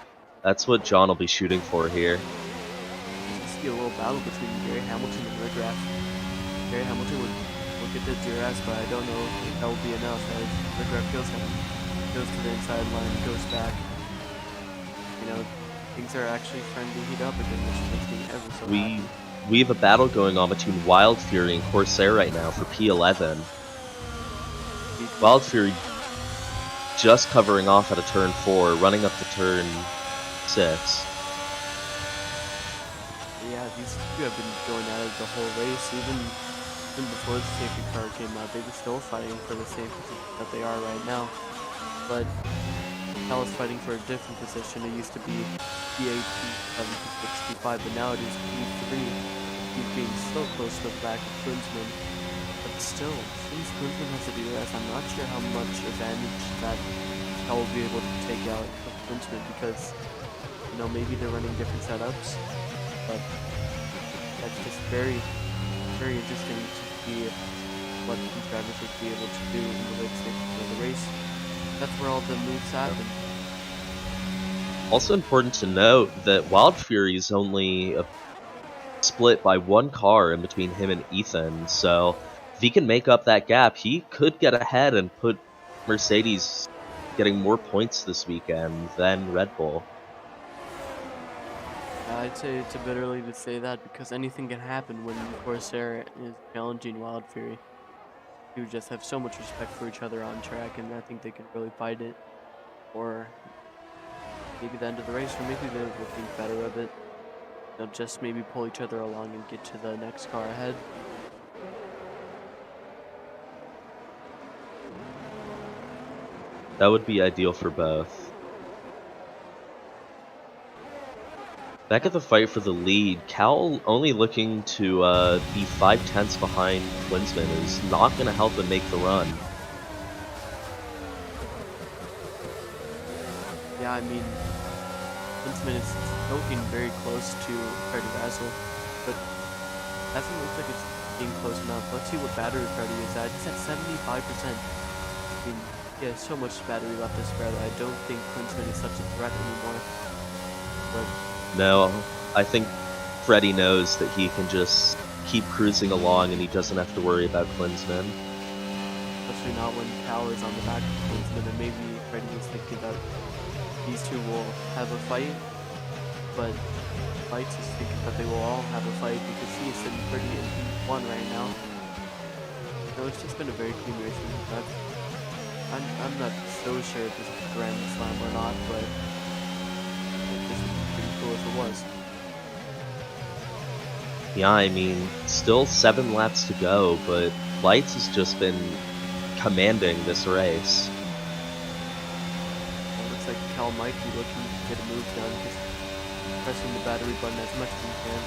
that's what John will be shooting for here. You see a little battle between Gary Hamilton and Ray Graff. Gary Hamilton would get the DRS, but I don't know if that will be enough as Ray Graff kills him. Goes to the inside line, goes back. You know, things are actually starting to heat up again, which makes me ever so happy. We have a battle going on between Wild Fury and Corsair right now for P11. Wild Fury just covering off at a turn 4, running up the turn 6. Yeah, these two have been going at it the whole race. Even before the safety car came out, they were still fighting for the same position that they are right now. But Cal is fighting for a different position. It used to be P8, P7, P6, P5, but now it is P3. He's being so close to the back of Klinsmann. But still, since Klinsmann has a DRS, I'm not sure how much advantage that Cal will be able to take out of Klinsmann because, you know, maybe they're running different setups. But that's just very, very interesting to see what these drivers would be able to do in the late stages of the race. That's where all the moves happen. Also important to note that Wild Fury is only split by 1 car in between him and Ethan, so if he can make up that gap, he could get ahead and put Mercedes getting more points this weekend than Red Bull. I'd say it's a bit early to say that because anything can happen when Corsair is challenging Wild Fury. You just have so much respect for each other on track, and I think they can really fight it. Or maybe the end of the race, or maybe they will think better of it. They'll just maybe pull each other along and get to the next car ahead. That would be ideal for both. Back at the fight for the lead, Cal only looking to be 5/10 behind Klinsmann is not going to help him make the run. Yeah, I mean, Klinsmann is looking very close to Freddie Razzle, but doesn't look like it's being close enough. Let's see what battery Freddie is at. He's at 75%. I mean, he has so much battery left to spare that I don't think Klinsmann is such a threat anymore. But no, I think Freddie knows that he can just keep cruising along and he doesn't have to worry about Klinsmann. Especially not when Cal is on the back of Klinsmann, and maybe Freddie is thinking that these two will have a fight, but Lights is thinking that they will all have a fight because he is sitting pretty in P1 right now. So it's just been a very clean race. I'm not so sure if this is a Grand Slam or not, but this would be pretty cool if it was. Yeah, I mean, still 7 laps to go, but Lights has just been commanding this race. Well, it looks like Cal might be looking to get a move done, just pressing the battery button as much as he can.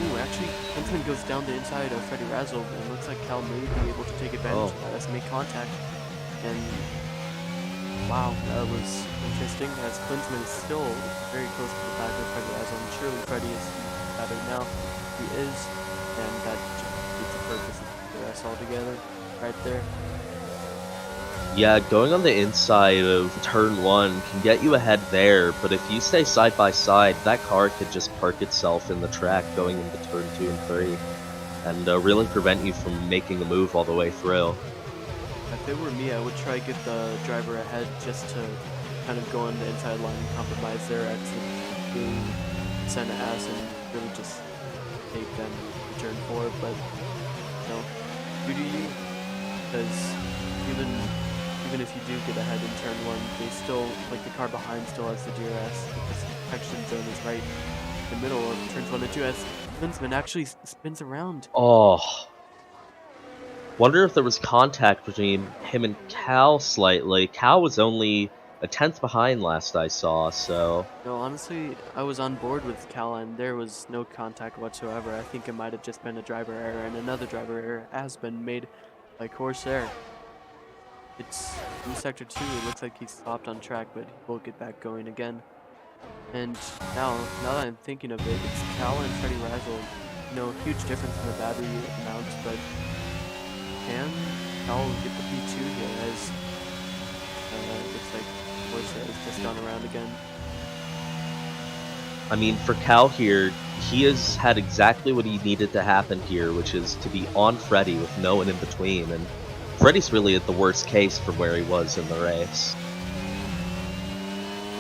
Ooh, actually, Klinsmann goes down the inside of Freddie Razzle, and it looks like Cal may be able to take advantage of that as make contact. And wow, that was interesting, as Klinsmann is still very close to the back of Freddie Razzle, and surely Freddie is better now. He is, and that just defeats the purpose of the rest altogether, right there. Yeah, going on the inside of turn 1 can get you ahead there, but if you stay side by side, that car could just park itself in the track going into turn 2 and 3, and really prevent you from making a move all the way through. If it were me, I would try to get the driver ahead just to kind of go on the inside line and compromise their exit, being Senna ass and really just take them to turn 4, but you know, due to you, because even if you do get ahead in turn 1, they still, like the car behind still has the DRS, because the protection zone is right in the middle of turns 1 and 2 as Klinsmann actually spins around. Oh. Wonder if there was contact between him and Cal slightly. Cal was only a 10th behind last I saw, so... No, honestly, I was on board with Cal and there was no contact whatsoever. I think it might have just been a driver error, and another driver error has been made by Corsair. It's in Sector 2, it looks like he's stopped on track, but he will get back going again. And now that I'm thinking of it, it's Cal and Freddie Razzle. You know, huge difference in the battery amount, but can Cal get the P2 here as it looks like Corsair has just gone around again. I mean, for Cal here, he has had exactly what he needed to happen here, which is to be on Freddie with no one in between, and Freddie's really at the worst case from where he was in the race.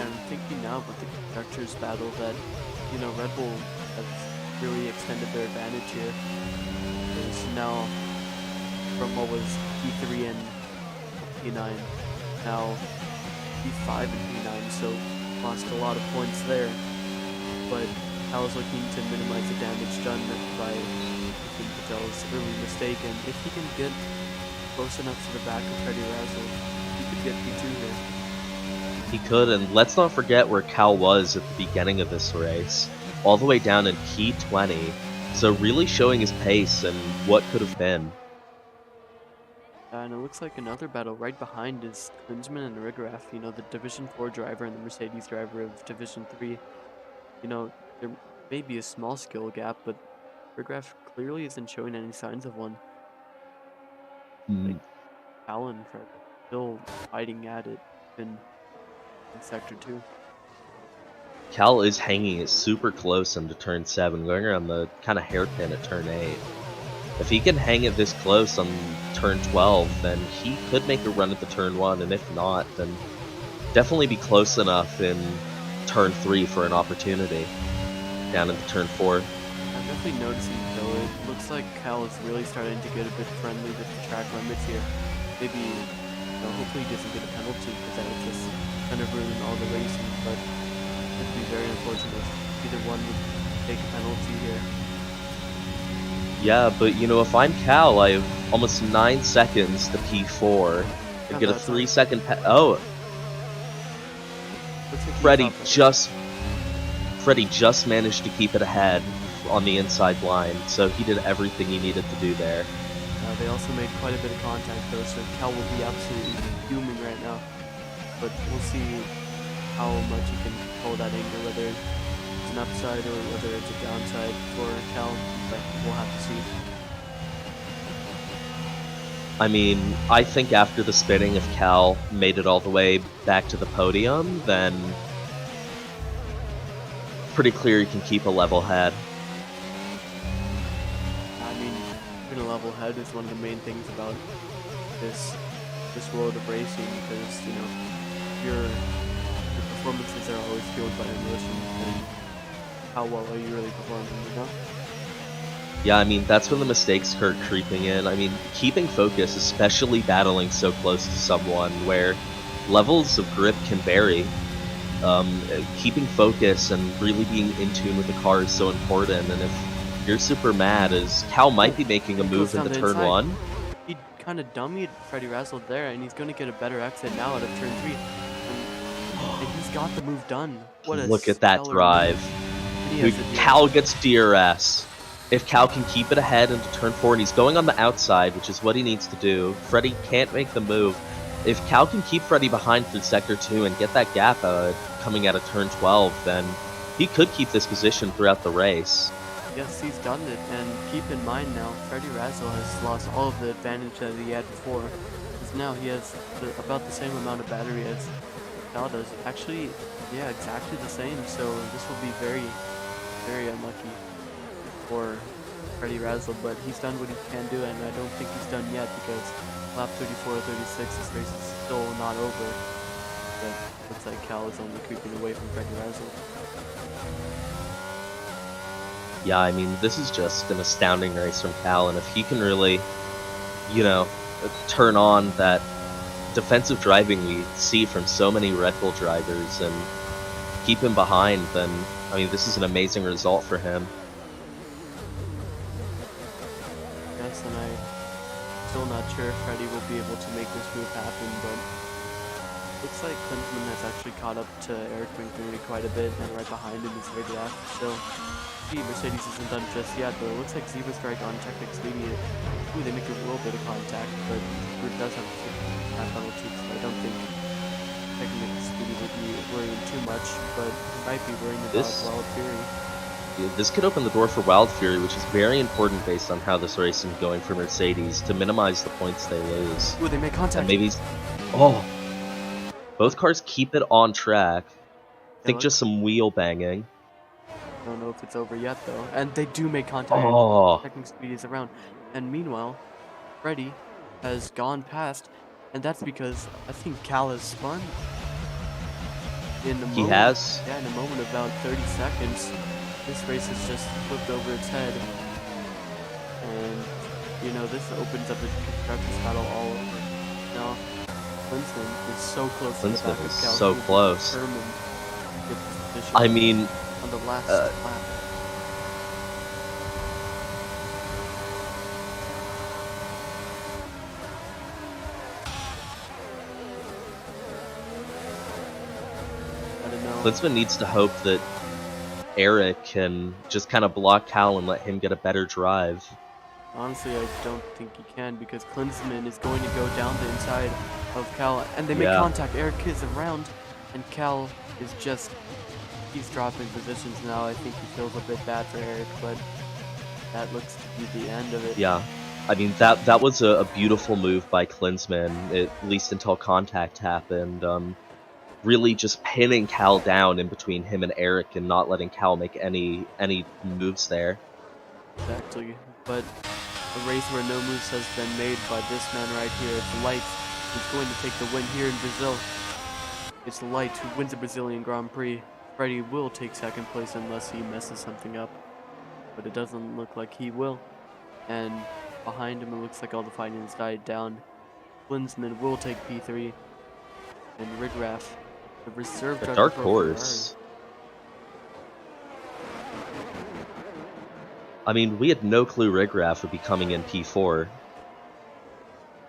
And I'm thinking now with the constructors battle that, you know, Red Bull has really extended their advantage here. Because now, from what was P3 and P9, now P5 and P9, so lost a lot of points there, but Cal is looking to minimize the damage done by Patel's early mistake, and if he can get close enough to the back of Freddie Razzle, he could get P2 here. He could, and let's not forget where Cal was at the beginning of this race, all the way down in P20, so really showing his pace and what could have been. And it looks like another battle right behind is Klinsmann and Rigraff, you know, the Division 4 driver and the Mercedes driver of Division 3. You know, there may be a small skill gap, but Rigraff clearly isn't showing any signs of one. Like, Allen still fighting at it in Sector 2. Cal is hanging it super close into turn 7, going around the kind of hairpin at turn 8. If he can hang it this close on turn 12, then he could make a run at the turn 1, and if not, then definitely be close enough in turn 3 for an opportunity down into turn 4. I'm definitely noticing, though, it looks like Cal is really starting to get a bit friendly with the track limits here. Maybe, you know, hopefully he doesn't get a penalty, because that would just kind of ruin all the racing, but it would be very unfortunate if either one would take a penalty here. Yeah, but you know, if I'm Cal, I have almost 9 seconds to P4. I get a 3-second oh! Freddie just managed to keep it ahead on the inside line, so he did everything he needed to do there. They also made quite a bit of contact though, so Cal will be absolutely fuming right now. But we'll see how much he can control that anger, whether it's an upside or whether it's a downside for Cal, but we'll have to see. I mean, I think after the spinning, if Cal made it all the way back to the podium, then pretty clear he can keep a level head. I mean, keeping a level head is one of the main things about this world of racing, because, you know, your performances are always fueled by emotion, and how well are you really performing, you know? Yeah, I mean, that's when the mistakes start creeping in. I mean, keeping focus, especially battling so close to someone where levels of grip can vary. Keeping focus and really being in tune with the car is so important, and if you're super mad, as Cal might be making a move into turn 1. He kind of dummied Freddie Razzle there, and he's going to get a better exit now out of turn 3. And he's got the move done. Look at that drive. Dude, Cal gets DRS. If Cal can keep it ahead into turn 4, and he's going on the outside, which is what he needs to do, Freddie can't make the move. If Cal can keep Freddie behind through Sector 2 and get that gap coming out of turn 12, then he could keep this position throughout the race. Yes, he's done it, and keep in mind now, Freddie Razzle has lost all of the advantage that he had before, because now he has about the same amount of battery as Cal does. Actually, yeah, exactly the same, so this will be very, very unlucky for Freddie Razzle, but he's done what he can do, and I don't think he's done yet, because lap 34 or 36, this race is still not over. But looks like Cal is only creeping away from Freddie Razzle. Yeah, I mean, this is just an astounding race from Cal, and if he can really, you know, turn on that defensive driving we see from so many Red Bull drivers and keep him behind, then, I mean, this is an amazing result for him. Yes, and I'm still not sure if Freddie will be able to make this move happen, but looks like Klinsmann has actually caught up to Eric McNeely quite a bit, and right behind him is Rigraff. So, Mercedes isn't done just yet, but it looks like Zebra Strike on Technic Speedy. Ooh, they make a little bit of contact, but Group does have a penalty, so I don't think Technic Speedy would be worrying too much, but he might be worrying about Wild Fury. Yeah, this could open the door for Wild Fury, which is very important based on how this race is going for Mercedes, to minimize the points they lose. Ooh, they make contact. And maybe... Oh! Both cars keep it on track. I think just some wheel banging. I don't know if it's over yet, though. And they do make contact. Oh! Technic Speedy is around. And meanwhile, Freddie has gone past, and that's because I think Cal has spun. In a moment, he has? Yeah, in a moment of about 30 seconds, this race has just flipped over its head. And, you know, this opens up the constructors battle all over. Now, Klinsmann is so close to the back of Cal. So close. Determined get this position I mean, on the last uh, lap. I don't know. Klinsmann needs to hope that Eric can just kind of block Cal and let him get a better drive. Honestly, I don't think he can because Klinsmann is going to go down the inside of Cal, and they make Yeah. contact. Eric is around, and Cal is just, he's dropping positions now. I think he feels a bit bad for Eric, but that looks to be the end of it. Yeah. I mean, that was a beautiful move by Klinsmann, at least until contact happened. Really just pinning Cal down in between him and Eric and not letting Cal make any moves there. Exactly, but a race where no moves has been made by this man right here. It's Light who's going to take the win here in Brazil. It's Light who wins the Brazilian Grand Prix. Freddy will take second place unless he messes something up, but it doesn't look like he will. And behind him, it looks like all the fighting has died down. Klinsmann will take P3, and Rigraff, the reserve The driver dark for horse. I mean, we had no clue Rigraff would be coming in P4.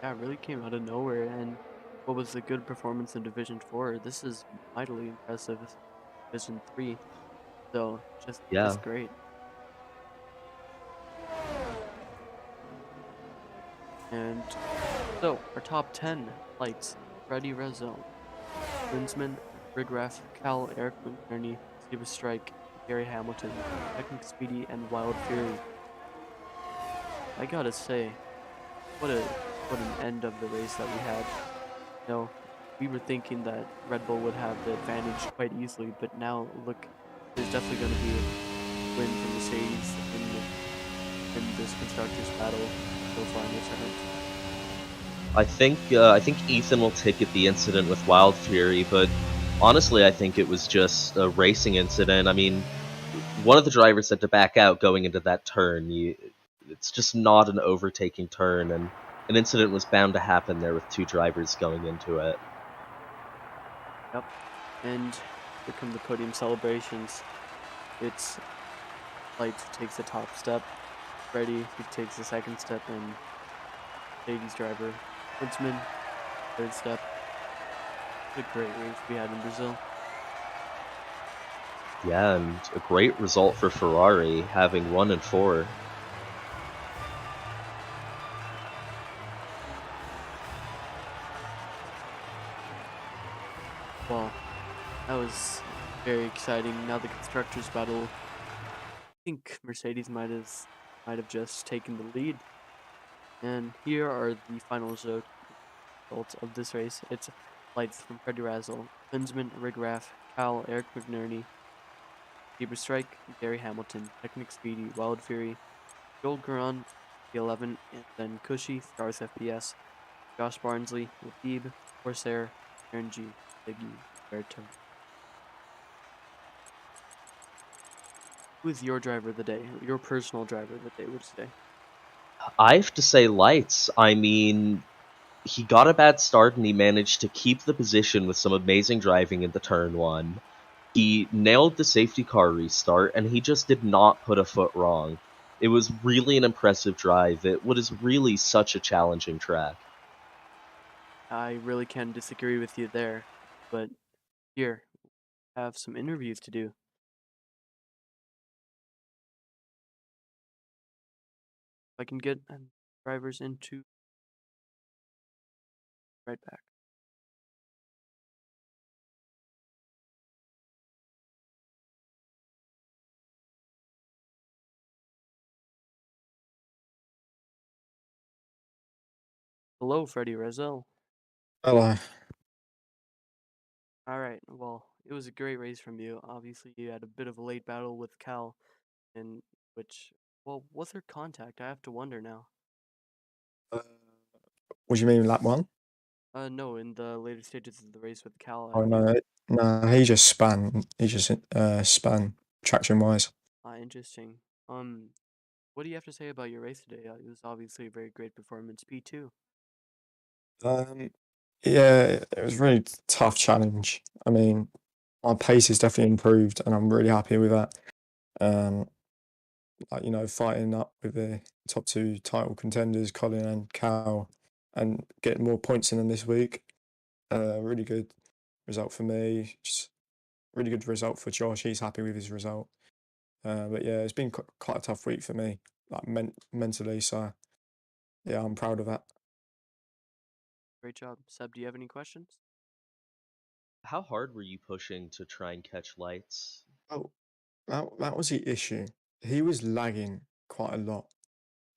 Yeah, it really came out of nowhere, and what was a good performance in Division 4, this is mightily impressive. Division 3, so just great. And so, our top 10 lights: Freddy Rezzo, Klinsmann, Rigraff, Cal, Eric McNerney, Steve Strike, Gary Hamilton, Technic Speedy, and Wild Fury. I gotta say, what an end of the race that we had. You know, we were thinking that Red Bull would have the advantage quite easily, but now look, there's definitely going to be a win for Mercedes in this constructors battle so far in this event. I think Ethan will ticket the incident with Wild Fury, but honestly, I think it was just a racing incident. I mean, one of the drivers had to back out going into that turn. It's just not an overtaking turn, and an incident was bound to happen there with two drivers going into it. Yep, and here come the podium celebrations. It's Light who takes the top step, Freddy who takes the second step, and Mercedes driver Klinsmann third step. It's a great race we had in Brazil. Yeah, and a great result for Ferrari, having 1 and 4. Well, that was very exciting. Now the constructors battle. I think Mercedes might have just taken the lead. And here are the final results of this race. It's lights from Freddy Razzle, Klinsmann, Rigraff, Cal, Eric McNerney, Deeper Strike, Gary Hamilton, Technic Speedy, Wild Fury, Joel Garon, P11, and then Cushy, Stars FPS, Josh Barnsley, Labib, Corsair, Aaron G, Biggie, Berto. Who is your driver of the day? Your personal driver of the day, would you say? I have to say Lights. I mean, he got a bad start and he managed to keep the position with some amazing driving into turn 1. He nailed the safety car restart and he just did not put a foot wrong. It was really an impressive drive. What is really such a challenging track. I really can't disagree with you there, but here, I have some interviews to do. If I can get drivers into right back. Hello, Freddy Razzell. Hello. All right, well, it was a great race from you. Obviously, you had a bit of a late battle with Cal, in which, well, was there contact? I have to wonder now. What do you mean, lap 1? No, in the later stages of the race with Cal. Oh, no, he just spun. He just spun traction-wise. Interesting. What do you have to say about your race today? It was obviously a very great performance. P2. Yeah, it was a really tough challenge. I mean, my pace is definitely improved, and I'm really happy with that. Like, you know, fighting up with the top two title contenders, Colin and Cal, and getting more points in them this week. Really good result for me. Just really good result for Josh. He's happy with his result. But yeah, it's been quite a tough week for me, like mentally. So yeah, I'm proud of that. Great job. Seb, do you have any questions? How hard were you pushing to try and catch lights? Oh, that was the issue. He was lagging quite a lot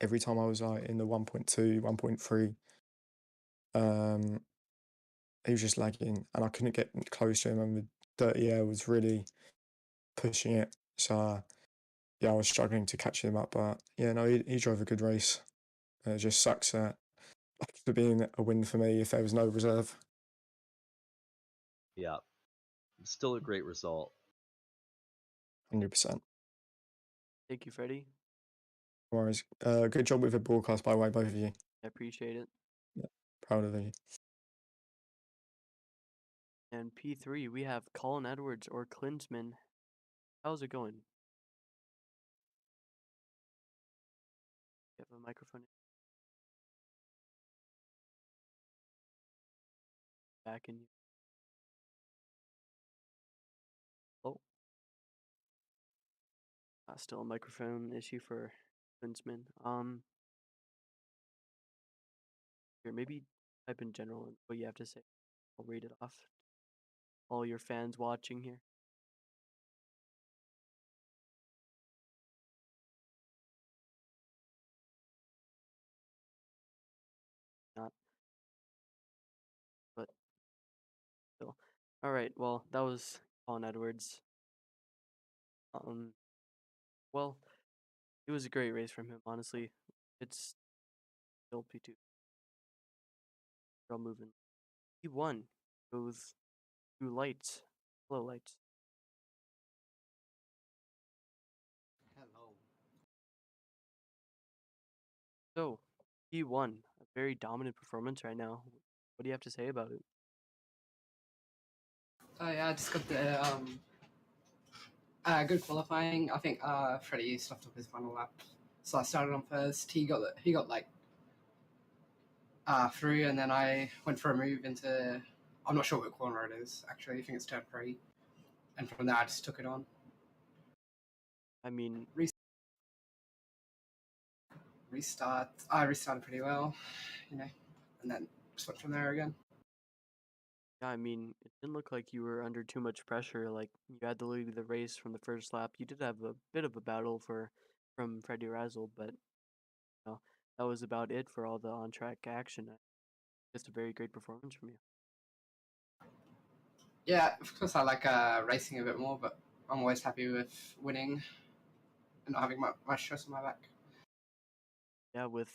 every time I was like in the 1.2, 1.3. He was just lagging, and I couldn't get close to him. And the Dirty Air was really pushing it. So yeah, I was struggling to catch him up. But yeah, no, he drove a good race. It just sucks that for being a win for me if there was no reserve. Yeah, still a great result. 100%. Thank you, Freddie. No worries. Good job with the broadcast, by the way, both of you. I appreciate it. Yeah, proud of you. And P3, we have Colin Edwards or Klinsman. How's it going? You have a microphone back in you. Oh. Still a microphone issue for Klinsman. Here, maybe type in general and what you have to say. I'll read it off. All your fans watching here. Not, but still. All right. Well, that was Colin Edwards. Well, it was a great race from him. Honestly, it's still P2. They're all moving. He won. Goes through lights, low lights. Hello. So he won a very dominant performance right now. What do you have to say about it? Oh yeah, I just got the good qualifying. I think Freddie stuffed up his final lap, so I started on first. He got like through, and then I went for a move into. I'm not sure what corner it is actually. I think it's turn 3, and from there I just took it on. I mean, Restart. I restarted pretty well, you know, and then just went from there again. yeah, I mean, it didn't look like you were under too much pressure. Like you had the lead of the race from the first lap. You did have a bit of a battle from Freddie Razzle, but that was about it for all the on-track action. Just a very great performance from you. Yeah, of course I like racing a bit more, but I'm always happy with winning and not having much stress on my back. Yeah, with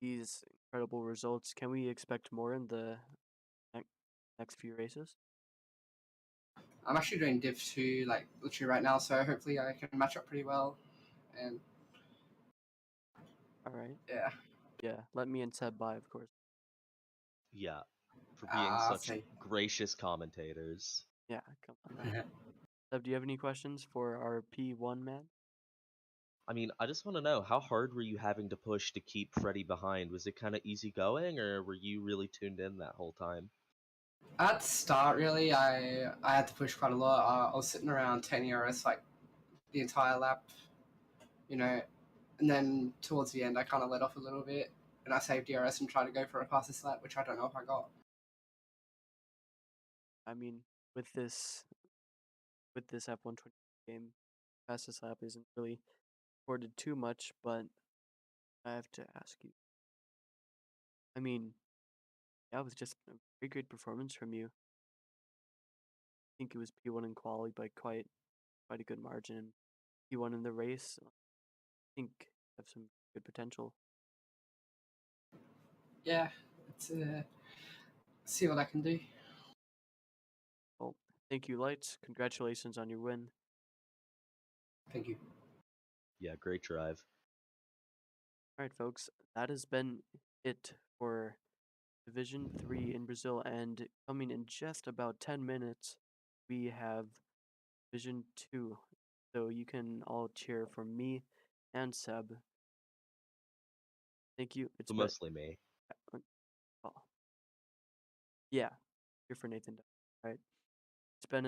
these incredible results, can we expect more in the next few races? I'm actually doing Div 2 like literally right now, so hopefully I can match up pretty well. And All right. yeah, Yeah, let me and Seb by, of course. Yeah, for being I'll such see. gracious commentators. Yeah, come on now. Seb, do you have any questions for our P1 man? I mean, I just want to know, how hard were you having to push to keep Freddie behind? Was it kind of easy going, or were you really tuned in that whole time? At the start, really, I had to push quite a lot. I was sitting around 10 ERS like the entire lap, you know, and then towards the end, I kind of let off a little bit, and I saved ERS and tried to go for a fastest lap, which I don't know if I got. I mean, with this F120 game, fastest lap isn't really recorded too much, but I have to ask you. I mean, that was just a very great performance from you. I think it was P1 in quali by quite a good margin. P1 in the race, I think have some good potential. Yeah, let's see what I can do. Well, thank you, Lights. Congratulations on your win. Thank you. Yeah, great drive. All right, folks, that has been it for Division 3 in Brazil, and coming in just about 10 minutes, we have Division 2. So you can all cheer for me and Seb. Thank you. It's But mostly me. oh. Yeah, cheer for Nathan. Right. It's been